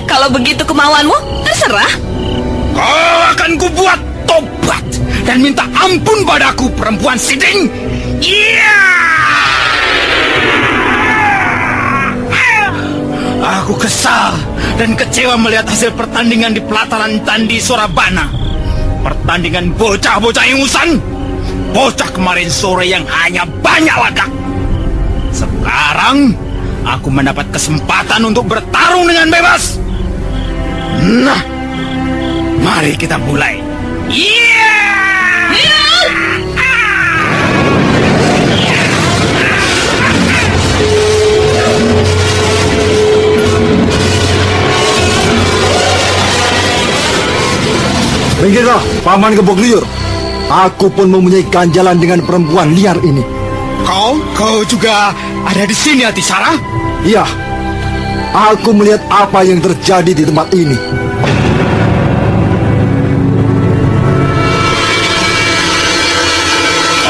Kalau begitu kemauanmu, terserah. Kau akan kubuat tobat dan minta ampun padaku, perempuan siding. Iya! Aku kesal dan kecewa melihat hasil pertandingan di pelataran Candi Surabana. Pertandingan bocah-bocah ingusan. Bocah kemarin sore yang hanya banyak lagak. Sekarang aku mendapat kesempatan untuk bertarung dengan bebas. Nah, mari kita mulai. Iya! Minggirlah, Paman Gebo Kluyur. Aku pun mempunyai ganjalan dengan perempuan liar ini. Kau juga ada di sini, Atisara? Iya, aku melihat apa yang terjadi di tempat ini.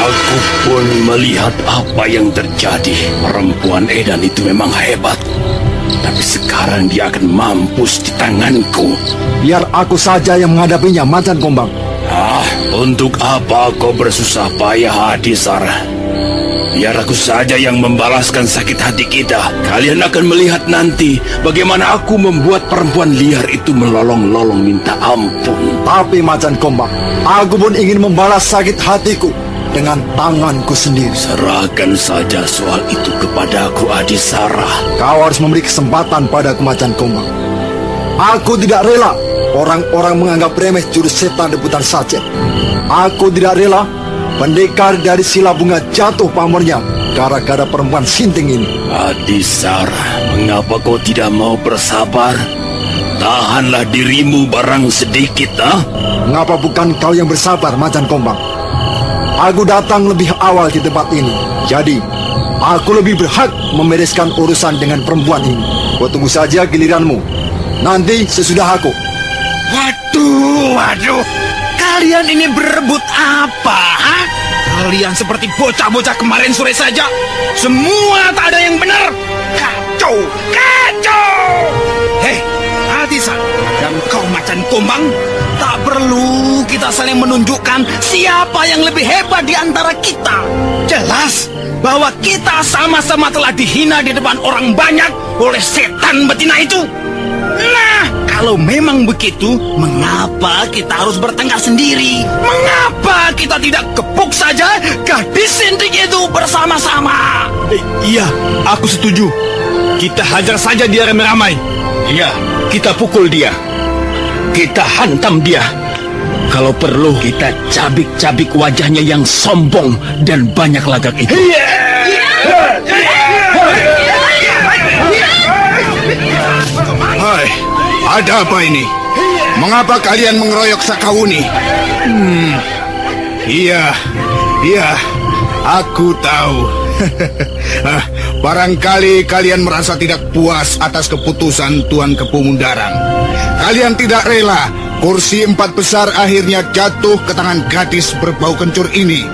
Aku pun melihat apa yang terjadi. Perempuan Edan itu memang hebat. Tapi sekarang dia akan mampus di tanganku. Biar aku saja yang menghadapinya, Macan Kombang. Untuk apa kau bersusah payah, Adisara? Biar aku saja yang membalaskan sakit hati kita. Kalian akan melihat nanti bagaimana aku membuat perempuan liar itu melolong-lolong minta ampun. Tapi Macan Kombang, aku pun ingin membalas sakit hatiku dengan tanganku sendiri. Serahkan saja soal itu kepadaku, Adisara. Kau harus memberi kesempatan padaku, Macan Kombang. Aku tidak rela orang-orang menganggap remeh jurus setan rebutan sachet. Aku tidak rela pendekar dari Sila Bunga jatuh pamornya gara-gara perempuan sinting ini. Adisara, mengapa kau tidak mau bersabar? Tahanlah dirimu barang sedikit, Mengapa bukan kau yang bersabar, Macan Kombang? Aku datang lebih awal di tempat ini, jadi aku lebih berhak membereskan urusan dengan perempuan ini. Kau tunggu saja giliranmu. Nanti sesudah aku. Waduh. Kalian ini berebut apa, ha? Kalian seperti bocah-bocah kemarin sore saja. Semua tak ada yang benar. Kacau. Hei, Adisara dan kau Macan Kombang, tak perlu kita saling menunjukkan siapa yang lebih hebat di antara kita. Jelas bahwa kita sama-sama telah dihina di depan orang banyak oleh setan betina itu. Nah, kalau memang begitu, mengapa kita harus bertengkar sendiri? Mengapa kita tidak kepuk saja gadis sinting itu bersama-sama? Iya, aku setuju. Kita hajar saja dia ramai-ramai. Iya, kita pukul dia. Kita hantam dia. Kalau perlu, kita cabik-cabik wajahnya yang sombong dan banyak lagak itu. Hai, ada apa ini? Mengapa kalian mengeroyok Sakauni? Iya, aku tahu. Barangkali kalian merasa tidak puas atas keputusan Tuan Kepumundaran. Kalian tidak rela kursi 4 besar akhirnya jatuh ke tangan gadis berbau kencur ini.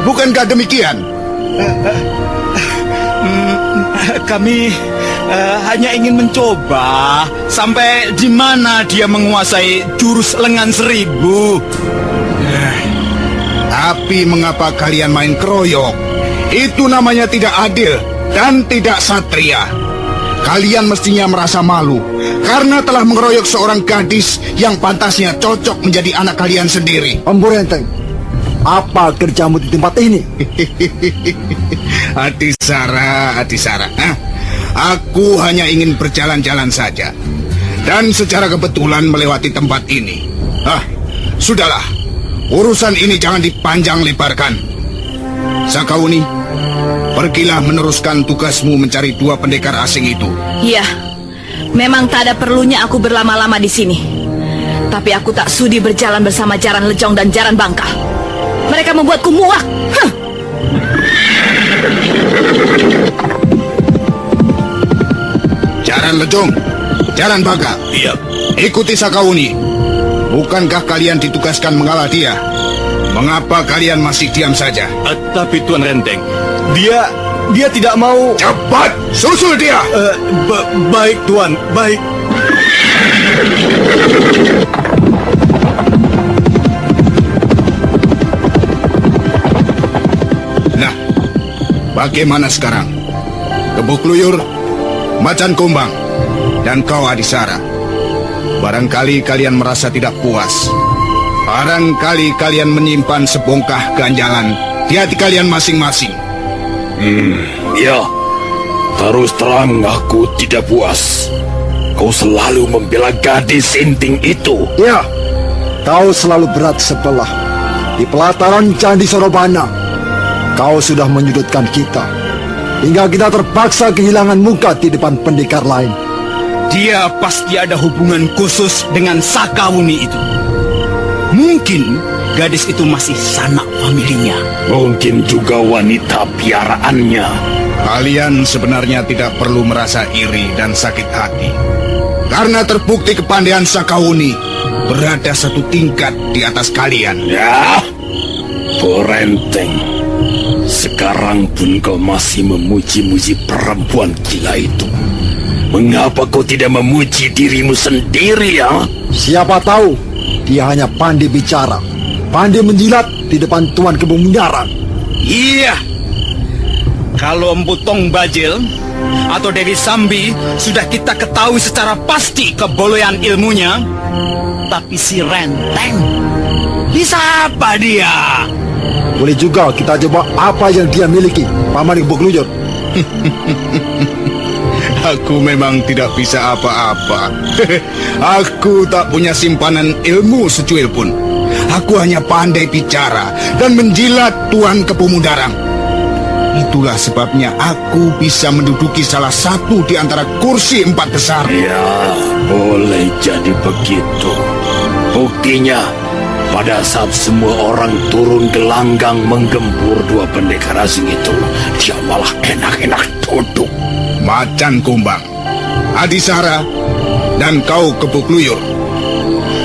Bukankah demikian? Kami hanya ingin mencoba sampai di mana dia menguasai jurus lengan 1000. Tapi mengapa kalian main keroyok? Itu namanya tidak adil dan tidak satria. Kalian mestinya merasa malu karena telah mengeroyok seorang gadis yang pantasnya cocok menjadi anak kalian sendiri. Empu Renteng, apa kerjamu di tempat ini? Atisara. Aku hanya ingin berjalan-jalan saja. Dan secara kebetulan melewati tempat ini. Sudahlah. Urusan ini jangan dipanjang lebarkan. Sakauni, pergilah meneruskan tugasmu mencari 2 pendekar asing itu. Iya, Memang tak ada perlunya aku berlama-lama di sini. Tapi aku tak sudi berjalan bersama Jaran Lejong dan Jaran Bangka. Mereka membuatku muak. Jaran Lejong, Jaran Bangka. Iya. Ikuti Sakauni. Bukankah kalian ditugaskan mengalah dia? Mengapa kalian masih diam saja? Tapi Tuan Renteng, dia tidak mau. Cepat, susul dia. Baik Tuan, baik. Nah, bagaimana sekarang? Kebo Kluyur, Macan Kumbang, dan kau Adisara. Barangkali kalian merasa tidak puas. Barangkali kalian menyimpan sebongkah ganjalan di hati kalian masing-masing. Ya, terus terang aku tidak puas. Kau selalu membela gadis inting itu. Ya, kau selalu berat sebelah. Di pelataran Candi Sorobana, kau sudah menyudutkan kita. Hingga kita terpaksa kehilangan muka di depan pendekar lain. Dia pasti ada hubungan khusus dengan Sakauni itu. Mungkin gadis itu masih sanak familinya. Mungkin juga wanita piaraannya. Kalian sebenarnya tidak perlu merasa iri dan sakit hati. Karena terbukti kepandaian Sakauni berada satu tingkat di atas kalian. Ya, Porenteng. Sekarang pun kau masih memuji-muji perempuan gila itu. Mengapa kau tidak memuji dirimu sendiri, ya? Siapa tahu, dia hanya pandai bicara, pandai menjilat di depan Tuan Kebun Munyaran. Iya. Kalau Empu Tong Bajil atau Dewi Sambi sudah kita ketahui secara pasti kebolehan ilmunya. Tapi si Renteng, bisa apa dia? Boleh juga kita coba apa yang dia miliki, Paman Kebo Kluyur. Aku memang tidak bisa apa-apa. Aku tak punya simpanan ilmu secuil pun. Aku hanya pandai bicara dan menjilat Tuan Kepemudarang. Itulah sebabnya aku bisa menduduki salah satu di antara kursi 4 besar. Ya, boleh jadi begitu. Buktinya, pada saat semua orang turun gelanggang menggempur 2 pendekar asing itu, dia malah enak-enak duduk. Macan Kumbang, Adisara, dan kau Kebo Kluyur.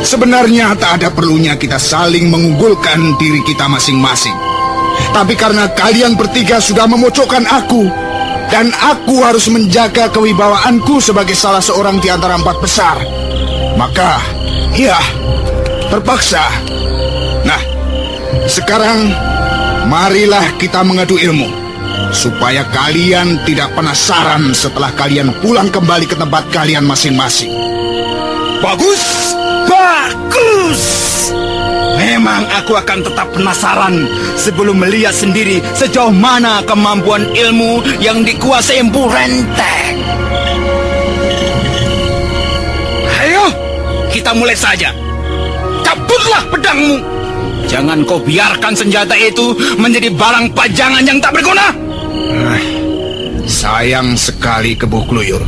Sebenarnya tak ada perlunya kita saling mengunggulkan diri kita masing-masing. Tapi karena kalian bertiga sudah memojokkan aku, dan aku harus menjaga kewibawaanku sebagai salah seorang di antara 4 besar, maka, ya, terpaksa. Nah, sekarang marilah kita mengadu ilmu, supaya kalian tidak penasaran setelah kalian pulang kembali ke tempat kalian masing-masing. Bagus, bagus. Memang aku akan tetap penasaran sebelum melihat sendiri sejauh mana kemampuan ilmu yang dikuasai Empu Renteng. Ayo, kita mulai saja. Cabutlah pedangmu. Jangan kau biarkan senjata itu menjadi barang pajangan yang tak berguna. Sayang sekali Kebo Kluyur.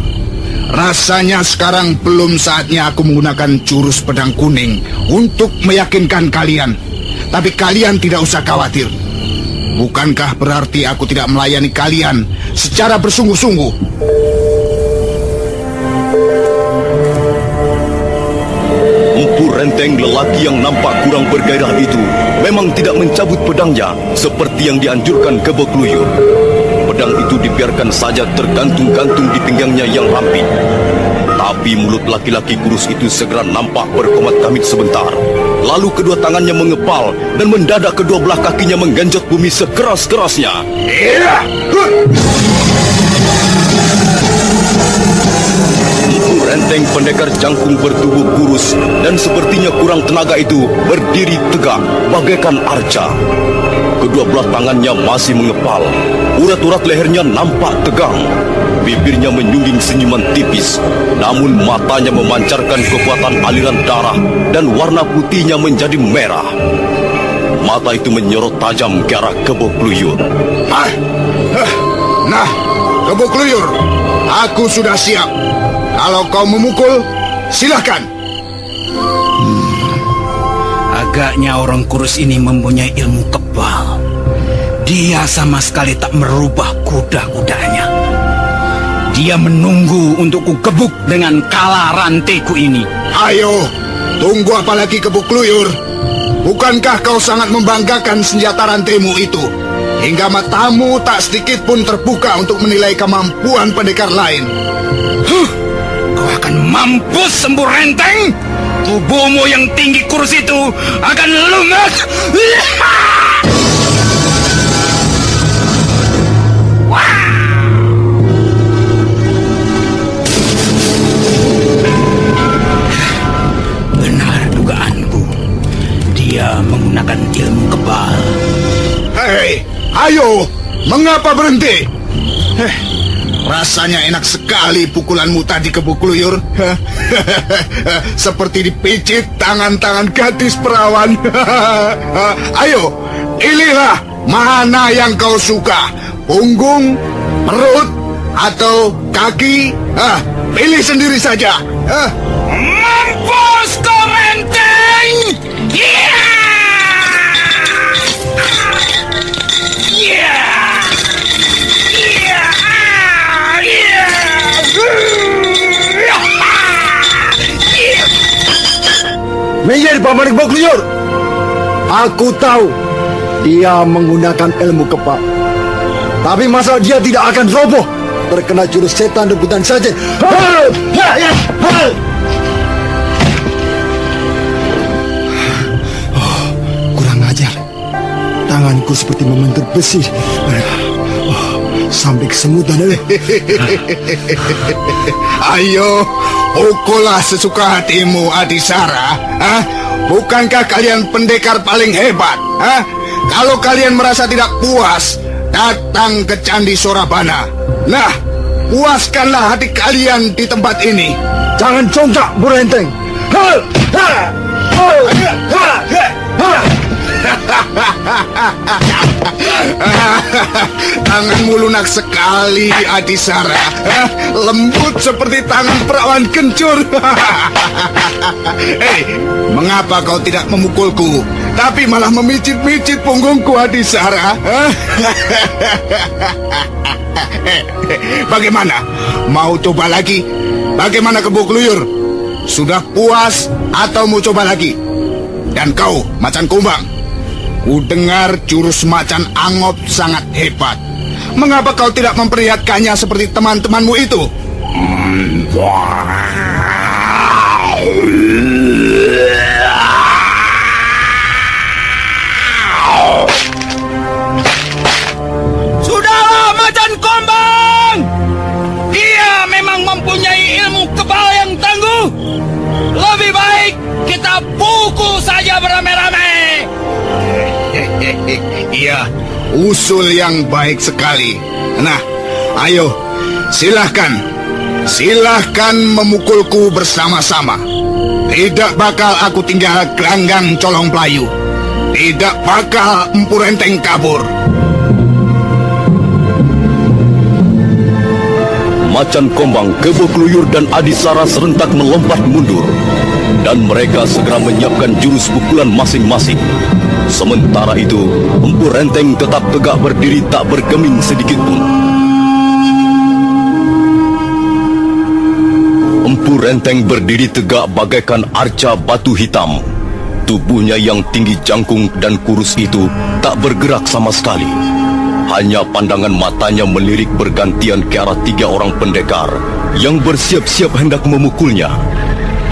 Rasanya sekarang belum saatnya aku menggunakan jurus pedang kuning untuk meyakinkan kalian. Tapi kalian tidak usah khawatir. Bukankah berarti aku tidak melayani kalian secara bersungguh-sungguh? Empu Renteng, lelaki yang nampak kurang bergairah itu, memang tidak mencabut pedangnya seperti yang dianjurkan Kebo Kluyur. Pedang itu dibiarkan saja tergantung-gantung di pinggangnya yang ramping. Tapi mulut laki-laki kurus itu segera nampak berkomat-kamit sebentar. Lalu kedua tangannya mengepal dan mendadak kedua belah kakinya menggenjot bumi sekeras-kerasnya. Empu Renteng, pendekar jangkung bertubuh kurus dan sepertinya kurang tenaga itu berdiri tegak bagaikan arca. Kedua belah tangannya masih mengepal. Urat-urat lehernya nampak tegang. Bibirnya menyungging senyuman tipis. Namun matanya memancarkan kekuatan aliran darah dan warna putihnya menjadi merah. Mata itu menyorot tajam ke arah Kebo Kluyur. Nah, Kebo Kluyur, aku sudah siap. Kalau kau memukul, silakan. Agaknya orang kurus ini mempunyai ilmu kebal. Dia sama sekali tak merubah kuda-kudanya. Dia menunggu untuk ku gebuk dengan kala ranteku ini. Ayo, tunggu apa lagi Kebuk Kluyur? Bukankah kau sangat membanggakan senjata rantemu itu? Hingga matamu tak sedikit pun terbuka untuk menilai kemampuan pendekar lain. Kau akan mampus, Empu Renteng. Tubuhmu yang tinggi kurus itu akan lunas. Benar dugaanku. Dia menggunakan ilmu kebal. Hei, ayo, mengapa berhenti? Rasanya enak sekali pukulanmu tadi Kebuk Kluyur. Seperti dipijit tangan-tangan gadis perawan. Ayo, pilihlah mana yang kau suka. Punggung, perut, atau kaki. Pilih sendiri saja. Mampus kau Renteng! Minggir, Paman Kebuk Kluyur. Aku tahu dia menggunakan ilmu kebal. Tapi masa dia tidak akan roboh terkena jurus setan rebutan saja. Kurang ajar. Tanganku seperti membentur besi. Sampai kesemutan. Ayo, pukullah sesuka hatimu, Adisara. Bukankah kalian pendekar paling hebat? Kalau kalian merasa tidak puas, datang ke Candi Sorabana. Nah, puaskanlah hati kalian di tempat ini. Jangan congkak, Bu Renteng. Tanganmu lunak sekali, Adisara. Lembut seperti tangan perawan kencur. Hei, mengapa kau tidak memukulku, tapi malah memicit-micit punggungku, Adisara? Bagaimana? Mau coba lagi? Bagaimana Kebuk Kluyur? Sudah puas atau mau coba lagi? Dan kau, Macan Kumbang, ku dengar jurus Macan Angop sangat hebat. Mengapa kau tidak memperlihatkannya seperti teman-temanmu itu? Sudahlah, Macan Kumbang. Dia memang mempunyai ilmu kebal yang tangguh. Lebih baik kita pukul saja beramai-ramai. Iya, usul yang baik sekali. Nah, ayo, silahkan. Silahkan memukulku bersama-sama. Tidak bakal aku tinggal gelanggang colong Pelayu. Tidak bakal Empu Renteng kabur. Macan Kombang, Kebuk Kluyur dan Adisara serentak melompat mundur. Dan mereka segera menyiapkan jurus pukulan masing-masing. Sementara itu, Empu Renteng tetap tegak berdiri tak bergeming sedikit pun. Empu Renteng berdiri tegak bagaikan arca batu hitam. Tubuhnya yang tinggi jangkung dan kurus itu tak bergerak sama sekali. Hanya pandangan matanya melirik bergantian ke arah 3 orang pendekar yang bersiap-siap hendak memukulnya.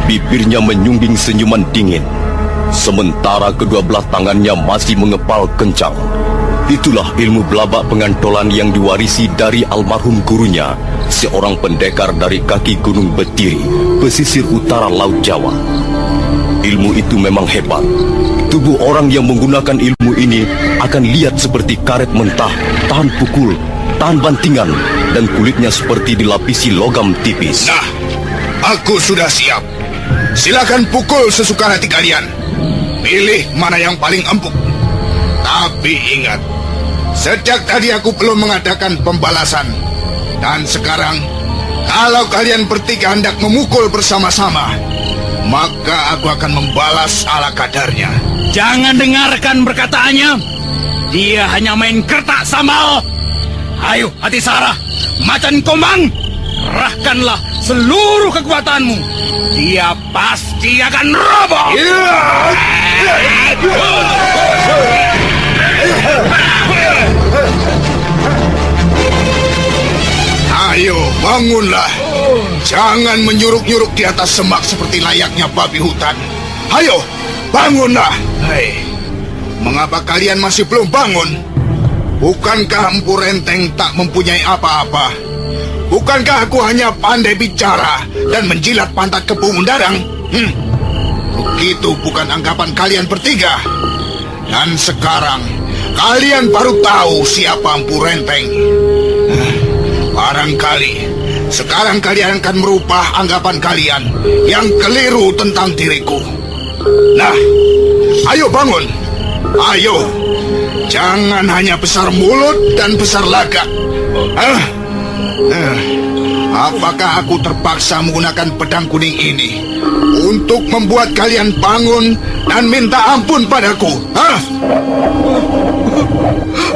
Bibirnya menyungging senyuman dingin, sementara kedua belah tangannya masih mengepal kencang. Itulah ilmu belabak pengantolan yang diwarisi dari almarhum gurunya, seorang pendekar dari kaki Gunung Betiri, pesisir utara Laut Jawa. Ilmu itu memang hebat. Tubuh orang yang menggunakan ilmu ini akan lihat seperti karet mentah, tahan pukul, tahan bantingan, dan kulitnya seperti dilapisi logam tipis. Nah, aku sudah siap. Silakan pukul sesuka hati kalian. Pilih mana yang paling empuk. Tapi ingat, sejak tadi aku belum mengadakan pembalasan. Dan sekarang, Kalau kalian bertiga hendak memukul bersama-sama, maka aku akan membalas ala kadarnya. Jangan dengarkan perkataannya. Dia hanya main kertak sambal. Ayo, Hati Sarah, Macan Kombang, kerahkanlah seluruh kekuatanmu. Dia pasti akan roboh. Ayo, bangunlah. Jangan menyuruk-nyuruk di atas semak seperti layaknya babi hutan. Ayo, bangunlah. Hei, mengapa kalian masih belum bangun? Bukankah Empu Renteng tak mempunyai apa-apa? Bukankah aku hanya pandai bicara dan menjilat pantat Kepung Undarang? Begitu bukan anggapan kalian bertiga. Dan sekarang, kalian baru tahu siapa Empu Renteng. Barangkali sekarang kalian akan merubah anggapan kalian yang keliru tentang diriku. Nah, ayo bangun. Ayo, jangan hanya besar mulut dan besar lagak. Apakah aku terpaksa menggunakan pedang kuning ini untuk membuat kalian bangun dan minta ampun padaku?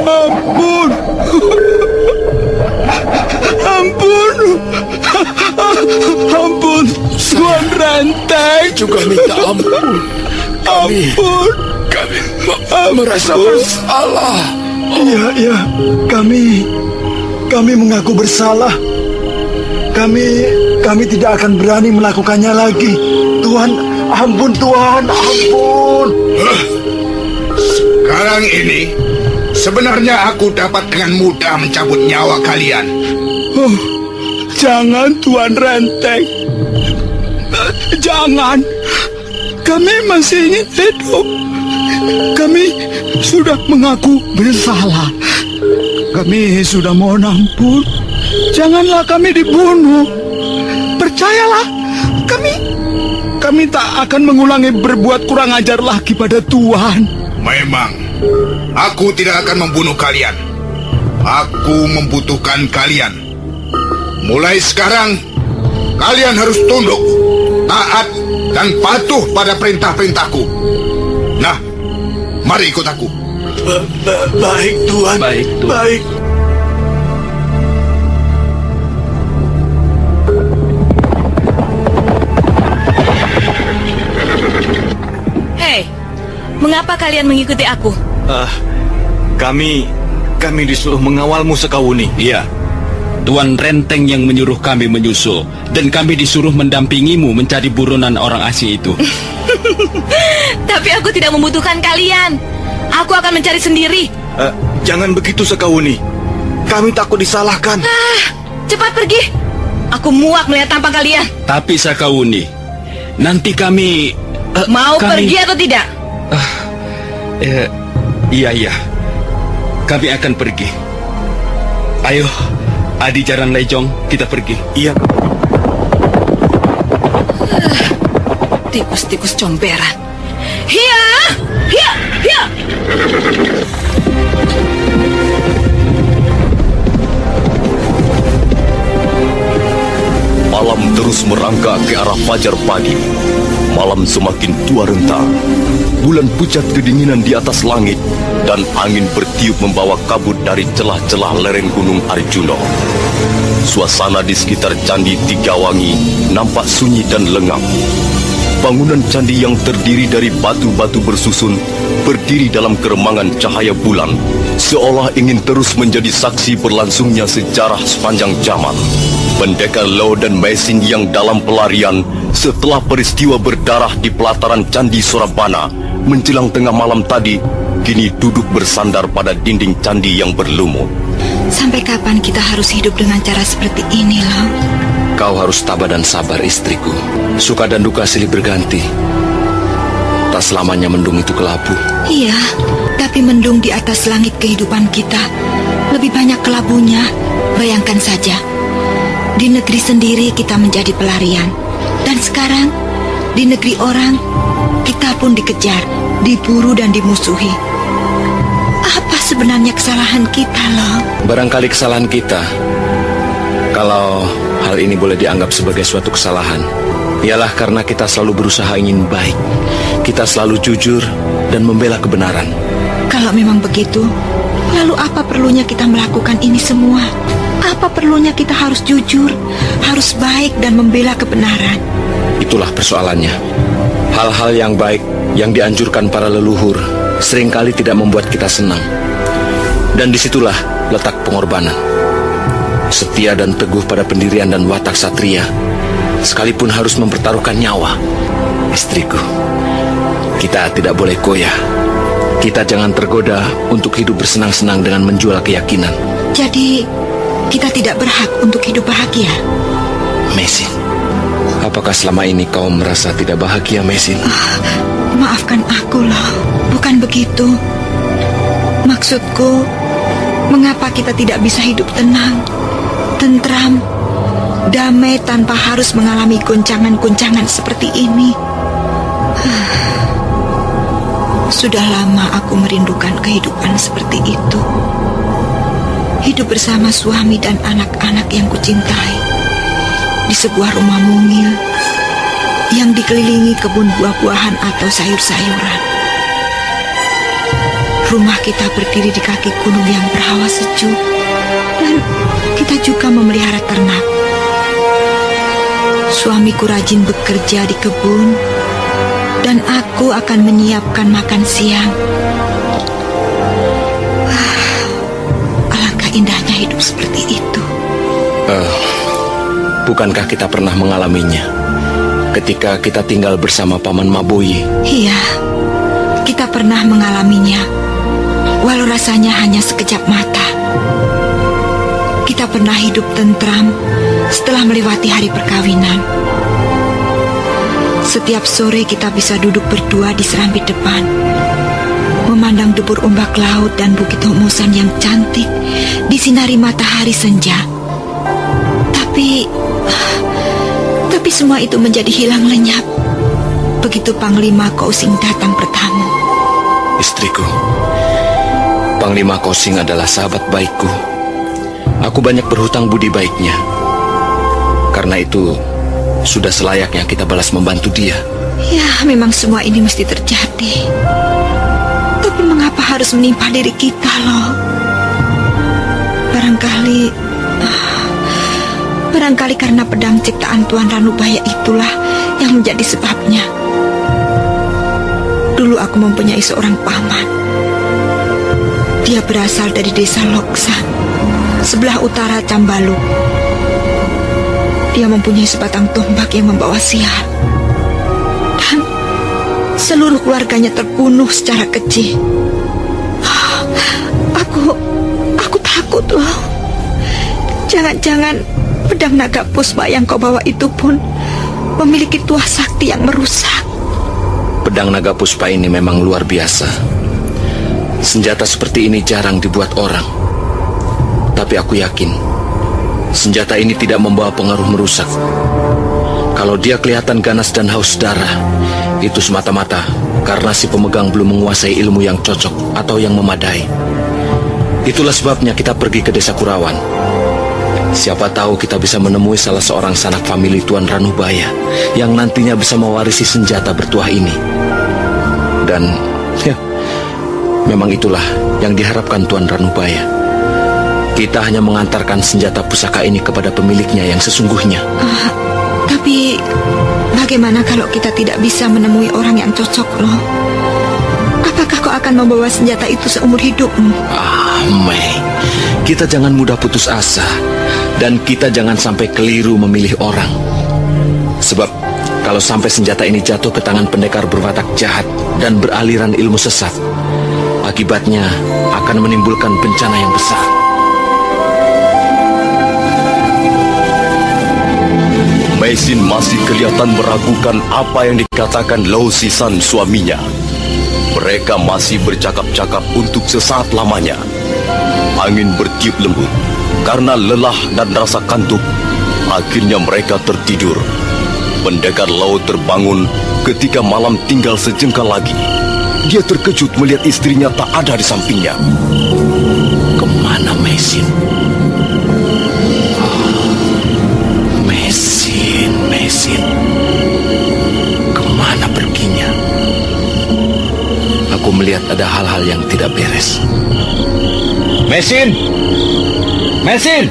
Ampun. Ampun. Ampun, Tuan Renteng. Juga minta ampun. Ampun. Kami merasa bersalah. Iya, kami mengaku bersalah. Kami tidak akan berani melakukannya lagi. Tuhan, ampun Tuhan, ampun. Sekarang ini, sebenarnya aku dapat dengan mudah mencabut nyawa kalian. Jangan, Tuan Renteng. Jangan. Kami masih ingin hidup. Kami sudah mengaku bersalah. Kami sudah mohon ampun. Janganlah kami dibunuh. Percayalah, kami tak akan mengulangi berbuat kurang ajar lagi pada Tuhan. Memang, aku tidak akan membunuh kalian. Aku membutuhkan kalian. Mulai sekarang, kalian harus tunduk, taat, dan patuh pada perintah-perintahku. Nah, mari ikut aku. Baik Tuhan. Baik, Tuhan. Baik. Hei, mengapa kalian mengikuti aku? Kami disuruh mengawalmu, Sekawuni. Iya, Tuan Renteng yang menyuruh kami menyusul, dan kami disuruh mendampingimu mencari buronan orang asing itu. Tapi aku tidak membutuhkan kalian. Aku akan mencari sendiri. Jangan begitu, Sekawuni. Kami takut disalahkan. Cepat pergi. Aku muak melihat tampang kalian. Tapi Sakauni, nanti kami... Mau pergi atau tidak? Iya. Kami akan pergi. Ayo, Adi Jaran Lejong, kita pergi. Iya. Tikus-tikus comberan. Hiya! Hiya! Hiya! Malam terus merangkak ke arah fajar pagi. Malam semakin tua renta. Bulan pucat kedinginan di atas langit, dan angin bertiup membawa kabut dari celah-celah lereng gunung Arjuna. Suasana di sekitar Candi Tigawangi nampak sunyi dan lengap. Bangunan candi yang terdiri dari batu-batu bersusun berdiri dalam keremangan cahaya bulan, seolah ingin terus menjadi saksi berlangsungnya sejarah sepanjang zaman. Pendekar Lo dan Mesin yang dalam pelarian setelah peristiwa berdarah di pelataran Candi Surabana menjelang tengah malam tadi, kini duduk bersandar pada dinding candi yang berlumut. Sampai kapan kita harus hidup dengan cara seperti ini, Lo? Kau harus tabah dan sabar, istriku. Suka dan duka silih berganti. Tak selamanya mendung itu kelabu. Iya, tapi mendung di atas langit kehidupan kita lebih banyak kelabunya. Bayangkan saja, di negeri sendiri kita menjadi pelarian, dan sekarang di negeri orang kita pun dikejar, diburu dan dimusuhi. Apa sebenarnya kesalahan kita, Lo? Barangkali kesalahan kita kalau hal hal ini boleh dianggap sebagai suatu kesalahan, ialah karena kita selalu berusaha ingin baik. Kita selalu jujur dan membela kebenaran. Kalau memang begitu, lalu apa perlunya kita melakukan ini semua? Apa perlunya kita harus jujur, harus baik dan membela kebenaran? Itulah persoalannya. Hal-hal yang baik yang dianjurkan para leluhur seringkali tidak membuat kita senang. Dan disitulah letak pengorbanan. Setia dan teguh pada pendirian dan watak satria, sekalipun harus mempertaruhkan nyawa. Istriku, kita tidak boleh goyah. Kita jangan tergoda untuk hidup bersenang-senang dengan menjual keyakinan. Jadi, kita tidak berhak untuk hidup bahagia? Mesin, apakah selama ini kau merasa tidak bahagia, Mesin? Maafkan aku loh, bukan begitu. Maksudku, mengapa kita tidak bisa hidup tenang, tentram, damai tanpa harus mengalami goncangan-goncangan seperti ini? Sudah lama aku merindukan kehidupan seperti itu. Hidup bersama suami dan anak-anak yang kucintai di sebuah rumah mungil yang dikelilingi kebun buah-buahan atau sayur-sayuran. Rumah kita berdiri di kaki gunung yang berhawa sejuk, dan kita juga memelihara ternak. Suamiku rajin bekerja di kebun, dan aku akan menyiapkan makan siang. Alangkah indahnya hidup seperti itu. Bukankah kita pernah mengalaminya ketika kita tinggal bersama Paman Maboyi? Iya, kita pernah mengalaminya, walau rasanya hanya sekejap mata. Kita pernah hidup tentram setelah melewati hari perkawinan. Setiap sore kita bisa duduk berdua di serambi depan, memandang debur ombak laut dan bukit humusan yang cantik disinari matahari senja. Tapi semua itu menjadi hilang lenyap begitu Panglima Kousing datang bertamu. Istriku, Panglima Kousing adalah sahabat baikku. Aku banyak berhutang budi baiknya. Karena itu, sudah selayaknya kita balas membantu dia. Ya, memang semua ini mesti terjadi. Tapi mengapa harus menimpa diri kita loh? Barangkali karena pedang ciptaan Tuan Ranubaya itulah yang menjadi sebabnya. Dulu aku mempunyai seorang paman. Dia berasal dari desa Loksan, sebelah utara Cambaluk. Dia mempunyai sebatang tombak yang membawa sial, dan seluruh keluarganya terbunuh secara keji. Aku takut loh. Jangan-jangan pedang naga puspa yang kau bawa itu pun memiliki tuah sakti yang merusak. Pedang naga puspa ini memang luar biasa. Senjata seperti ini jarang dibuat orang. Tapi aku yakin senjata ini tidak membawa pengaruh merusak. Kalau dia kelihatan ganas dan haus darah, itu semata-mata karena si pemegang belum menguasai ilmu yang cocok atau yang memadai. Itulah sebabnya kita pergi ke desa Kurawan. Siapa tahu kita bisa menemui salah seorang sanak famili Tuan Ranubaya yang nantinya bisa mewarisi senjata bertuah ini. Dan memang itulah yang diharapkan Tuan Ranubaya. Kita hanya mengantarkan senjata pusaka ini kepada pemiliknya yang sesungguhnya. Tapi bagaimana kalau kita tidak bisa menemui orang yang cocok loh? Apakah kau akan membawa senjata itu seumur hidupmu? Mei, kita jangan mudah putus asa. Dan kita jangan sampai keliru memilih orang. Sebab kalau sampai senjata ini jatuh ke tangan pendekar berwatak jahat dan beraliran ilmu sesat, akibatnya akan menimbulkan bencana yang besar. Meisin masih kelihatan meragukan apa yang dikatakan Lau Sisan suaminya. Mereka masih bercakap-cakap untuk sesaat lamanya. Angin bertiup lembut. Karena lelah dan rasa kantuk, akhirnya mereka tertidur. Pendekar Lau terbangun ketika malam tinggal sejengkal lagi. Dia terkejut melihat istrinya tak ada di sampingnya. Kemana Meisin? ada hal-hal yang tidak beres. Mesin! Mesin!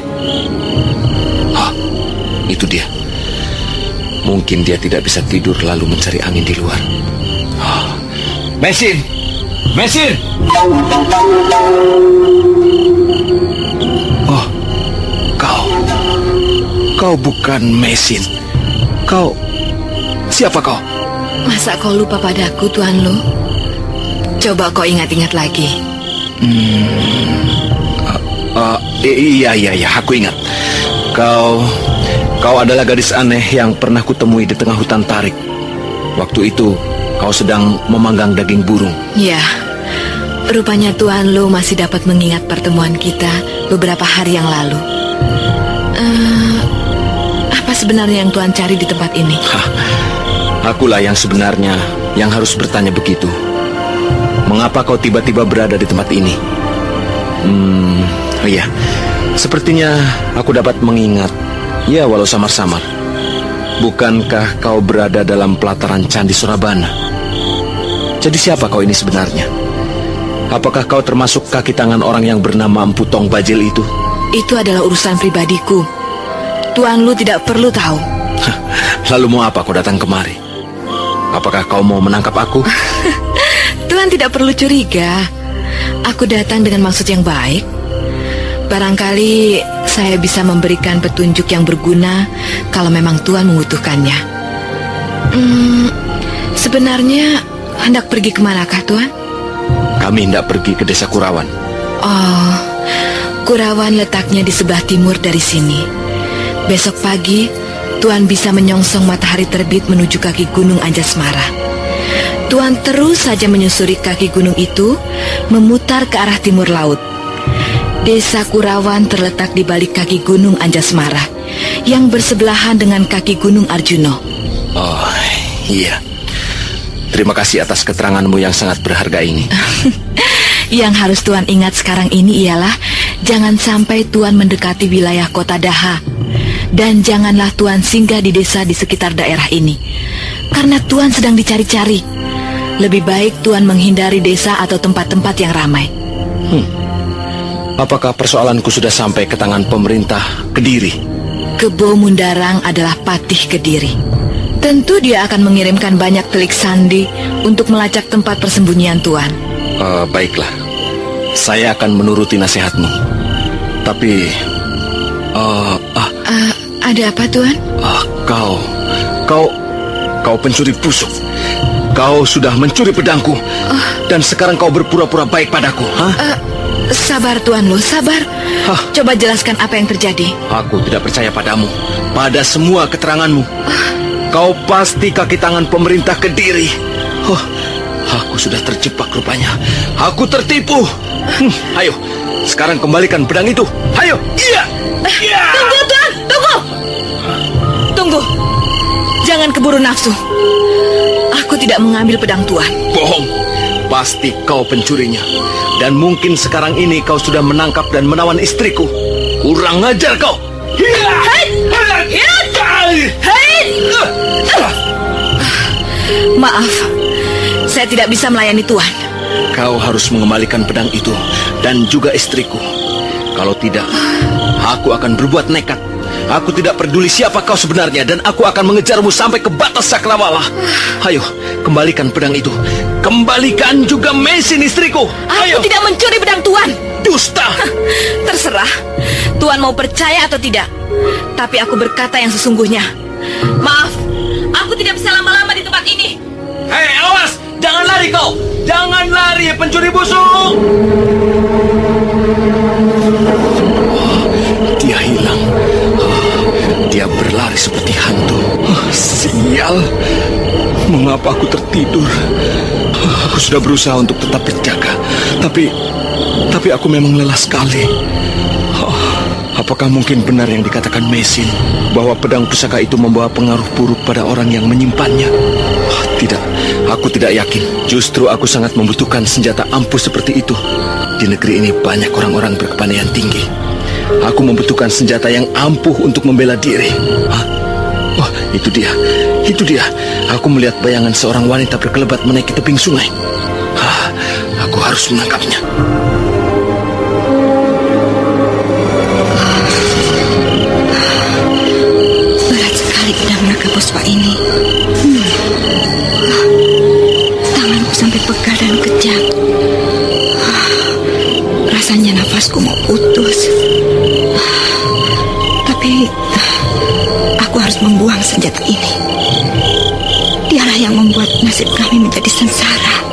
Itu dia. Mungkin dia tidak bisa tidur lalu mencari angin di luar. Mesin! Mesin! Oh, kau bukan Mesin. Siapa kau? Masa kau lupa padaku, Tuan Lu? Coba kau ingat-ingat lagi. Iya, aku ingat. Kau adalah gadis aneh yang pernah kutemui di tengah hutan tarik. Waktu itu kau sedang memanggang daging burung. Ya, rupanya Tuan Lu masih dapat mengingat pertemuan kita beberapa hari yang lalu. Apa sebenarnya yang Tuan cari di tempat ini? Akulah yang sebenarnya yang harus bertanya begitu. Mengapa kau tiba-tiba berada di tempat ini? Iya, sepertinya aku dapat mengingat. Ya, walau samar-samar. Bukankah kau berada dalam pelataran Candi Surabana? Jadi siapa kau ini sebenarnya? Apakah kau termasuk kaki tangan orang yang bernama Empu Tong Bajil itu? Itu adalah urusan pribadiku. Tuan Lu tidak perlu tahu. Lalu mau apa kau datang kemari? Apakah kau mau menangkap aku? Tuan tidak perlu curiga. Aku datang dengan maksud yang baik. Barangkali saya bisa memberikan petunjuk yang berguna kalau memang Tuan membutuhkannya. Sebenarnya hendak pergi kemanakah Tuan? Kami hendak pergi ke desa Kurawan. Oh, Kurawan letaknya di sebelah timur dari sini. Besok pagi Tuan bisa menyongsong matahari terbit menuju kaki Gunung Anjasmara. Tuan terus saja menyusuri kaki gunung itu, memutar ke arah timur laut. Desa Kurawan terletak di balik kaki Gunung Anjasmara, yang bersebelahan dengan kaki Gunung Arjuno. Oh, iya. Terima kasih atas keteranganmu yang sangat berharga ini. Yang harus Tuan ingat sekarang ini ialah jangan sampai Tuan mendekati wilayah kota Daha. Dan janganlah Tuan singgah di desa di sekitar daerah ini, karena Tuan sedang dicari-cari. Lebih baik Tuan menghindari desa atau tempat-tempat yang ramai. Apakah persoalanku sudah sampai ke tangan pemerintah Kediri? Kebo Mundarang adalah patih Kediri. Tentu dia akan mengirimkan banyak telik sandi untuk melacak tempat persembunyian Tuan. Baiklah, saya akan menuruti nasihatmu. Tapi, ada apa Tuan? Kau pencuri pusuk. Kau sudah mencuri pedangku, dan sekarang kau berpura-pura baik padaku, Sabar Tuan Lu, sabar. Coba jelaskan apa yang terjadi. Aku tidak percaya padamu, pada semua keteranganmu. Kau pasti kaki tangan pemerintah Kediri. Aku sudah terjebak rupanya. Aku tertipu. Ayo, sekarang kembalikan pedang itu. Ayo, iya. Tunggu Tuan, tunggu. Tunggu. Jangan keburu nafsu. Aku tidak mengambil pedang Tuan. Bohong. Pasti kau pencurinya. Dan mungkin sekarang ini kau sudah menangkap dan menawan istriku. Kurang ajar kau. Maaf, saya tidak bisa melayani Tuan. Kau harus mengembalikan pedang itu dan juga istriku. Kalau tidak, aku akan berbuat nekat. Aku tidak peduli siapa kau sebenarnya, dan aku akan mengejarmu sampai ke batas Cakrawala. Ayo, kembalikan pedang itu. Kembalikan juga mesin istriku. Ayo. Aku tidak mencuri pedang Tuan. Dusta. Terserah Tuan mau percaya atau tidak, tapi aku berkata yang sesungguhnya. Maaf, aku tidak bisa lama-lama di tempat ini. Hei, awas! Jangan lari kau! Jangan lari, pencuri busuk! Dia hilang. Dia berlari seperti hantu. Sial! Mengapa aku tertidur? Aku sudah berusaha untuk tetap berjaga, tapi aku memang lelah sekali. Apakah mungkin benar yang dikatakan Mesin, bahwa pedang pusaka itu membawa pengaruh buruk pada orang yang menyimpannya? Tidak, aku tidak yakin. Justru aku sangat membutuhkan senjata ampuh seperti itu. Di negeri ini banyak orang-orang berkepandaian tinggi. Aku membutuhkan senjata yang ampuh untuk membela diri. Oh, itu dia. Aku melihat bayangan seorang wanita berkelebat menaiki tebing sungai. Aku Aku harus menangkapnya. Berat sekali pedang naga puspa ini. Tanganku sampai pegal dan kejang. Rasanya nafasku mau putus. Tapi aku harus membuang senjata ini. Dialah yang membuat nasib kami menjadi sengsara.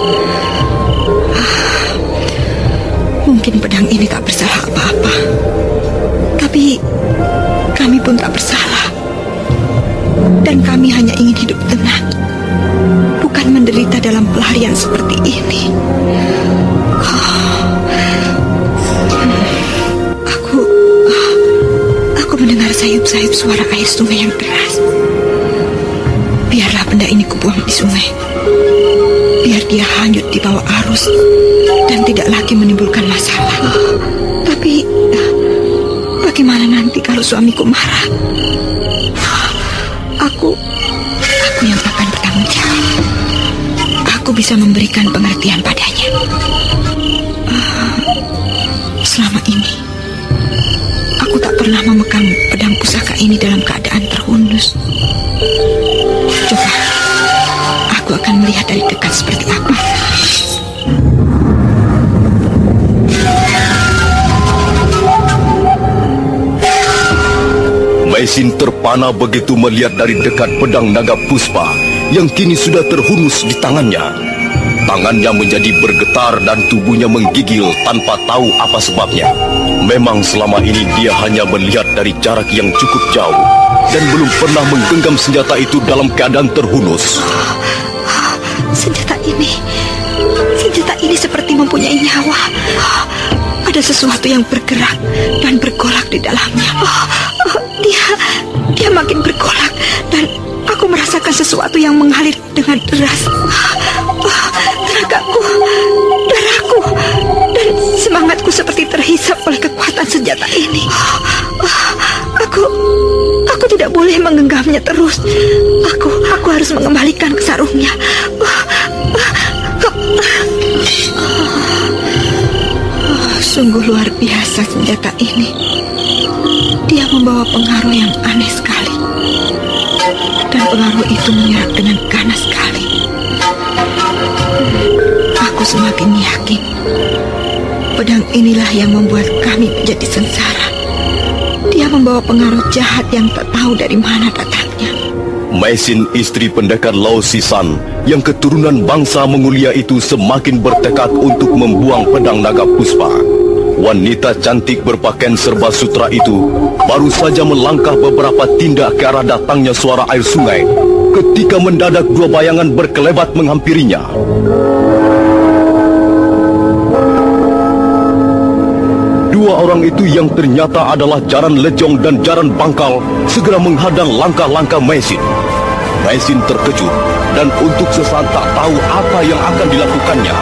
Mungkin pedang ini tak bersalah apa-apa, tapi kami pun tak bersalah. Dan kami hanya ingin hidup tenang, bukan menderita dalam pelarian seperti ini. Aku mendengar sayup-sayup suara air sungai yang deras. Biarlah benda ini kubuang di sungai. Biar dia hanyut di bawah arus dan tidak lagi menimbulkan masalah. Tapi bagaimana nanti kalau suamiku marah? Aku yang akan bertanggung jawab. Aku bisa memberikan pengertian padanya. Selama ini aku tak pernah memegang pedang pusaka ini dalam keadaan terhunus. Coba aku akan melihat dari dekat seperti apa. Maisin terpana begitu melihat dari dekat pedang naga puspa yang kini sudah terhunus di tangannya. Tangannya menjadi bergetar dan tubuhnya menggigil tanpa tahu apa sebabnya. Memang selama ini dia hanya melihat dari jarak yang cukup jauh dan belum pernah menggenggam senjata itu dalam keadaan terhunus. Senjata ini seperti mempunyai nyawa. Ada sesuatu yang bergerak dan bergolak di dalamnya. Dia makin bergolak dan aku merasakan sesuatu yang mengalir dengan deras. Tenagaku, darahku, dan semangatku seperti terhisap oleh kekuatan senjata ini. Aku tidak boleh menggenggamnya terus. Aku harus mengembalikan ke sarungnya. Sungguh luar biasa senjata ini. Dia membawa pengaruh yang aneh sekali. Dan pengaruh itu menyerap dengan ganas sekali. Aku semakin yakin pedang inilah yang membuat kami menjadi sengsara. Dia membawa pengaruh jahat yang tak tahu dari mana datangnya. Maisin, istri pendekar Lao Sisan yang keturunan bangsa Mongolia itu semakin bertekad untuk membuang pedang naga puspa. Wanita cantik berpakaian serba sutra itu baru saja melangkah beberapa tindak ke arah datangnya suara air sungai ketika mendadak dua bayangan berkelebat menghampirinya. Dua orang itu yang ternyata adalah Jaran Lejong dan Jaran Bangkal segera menghadang langkah-langkah Maisin. Maisin terkejut dan untuk sesaat tak tahu apa yang akan dilakukannya.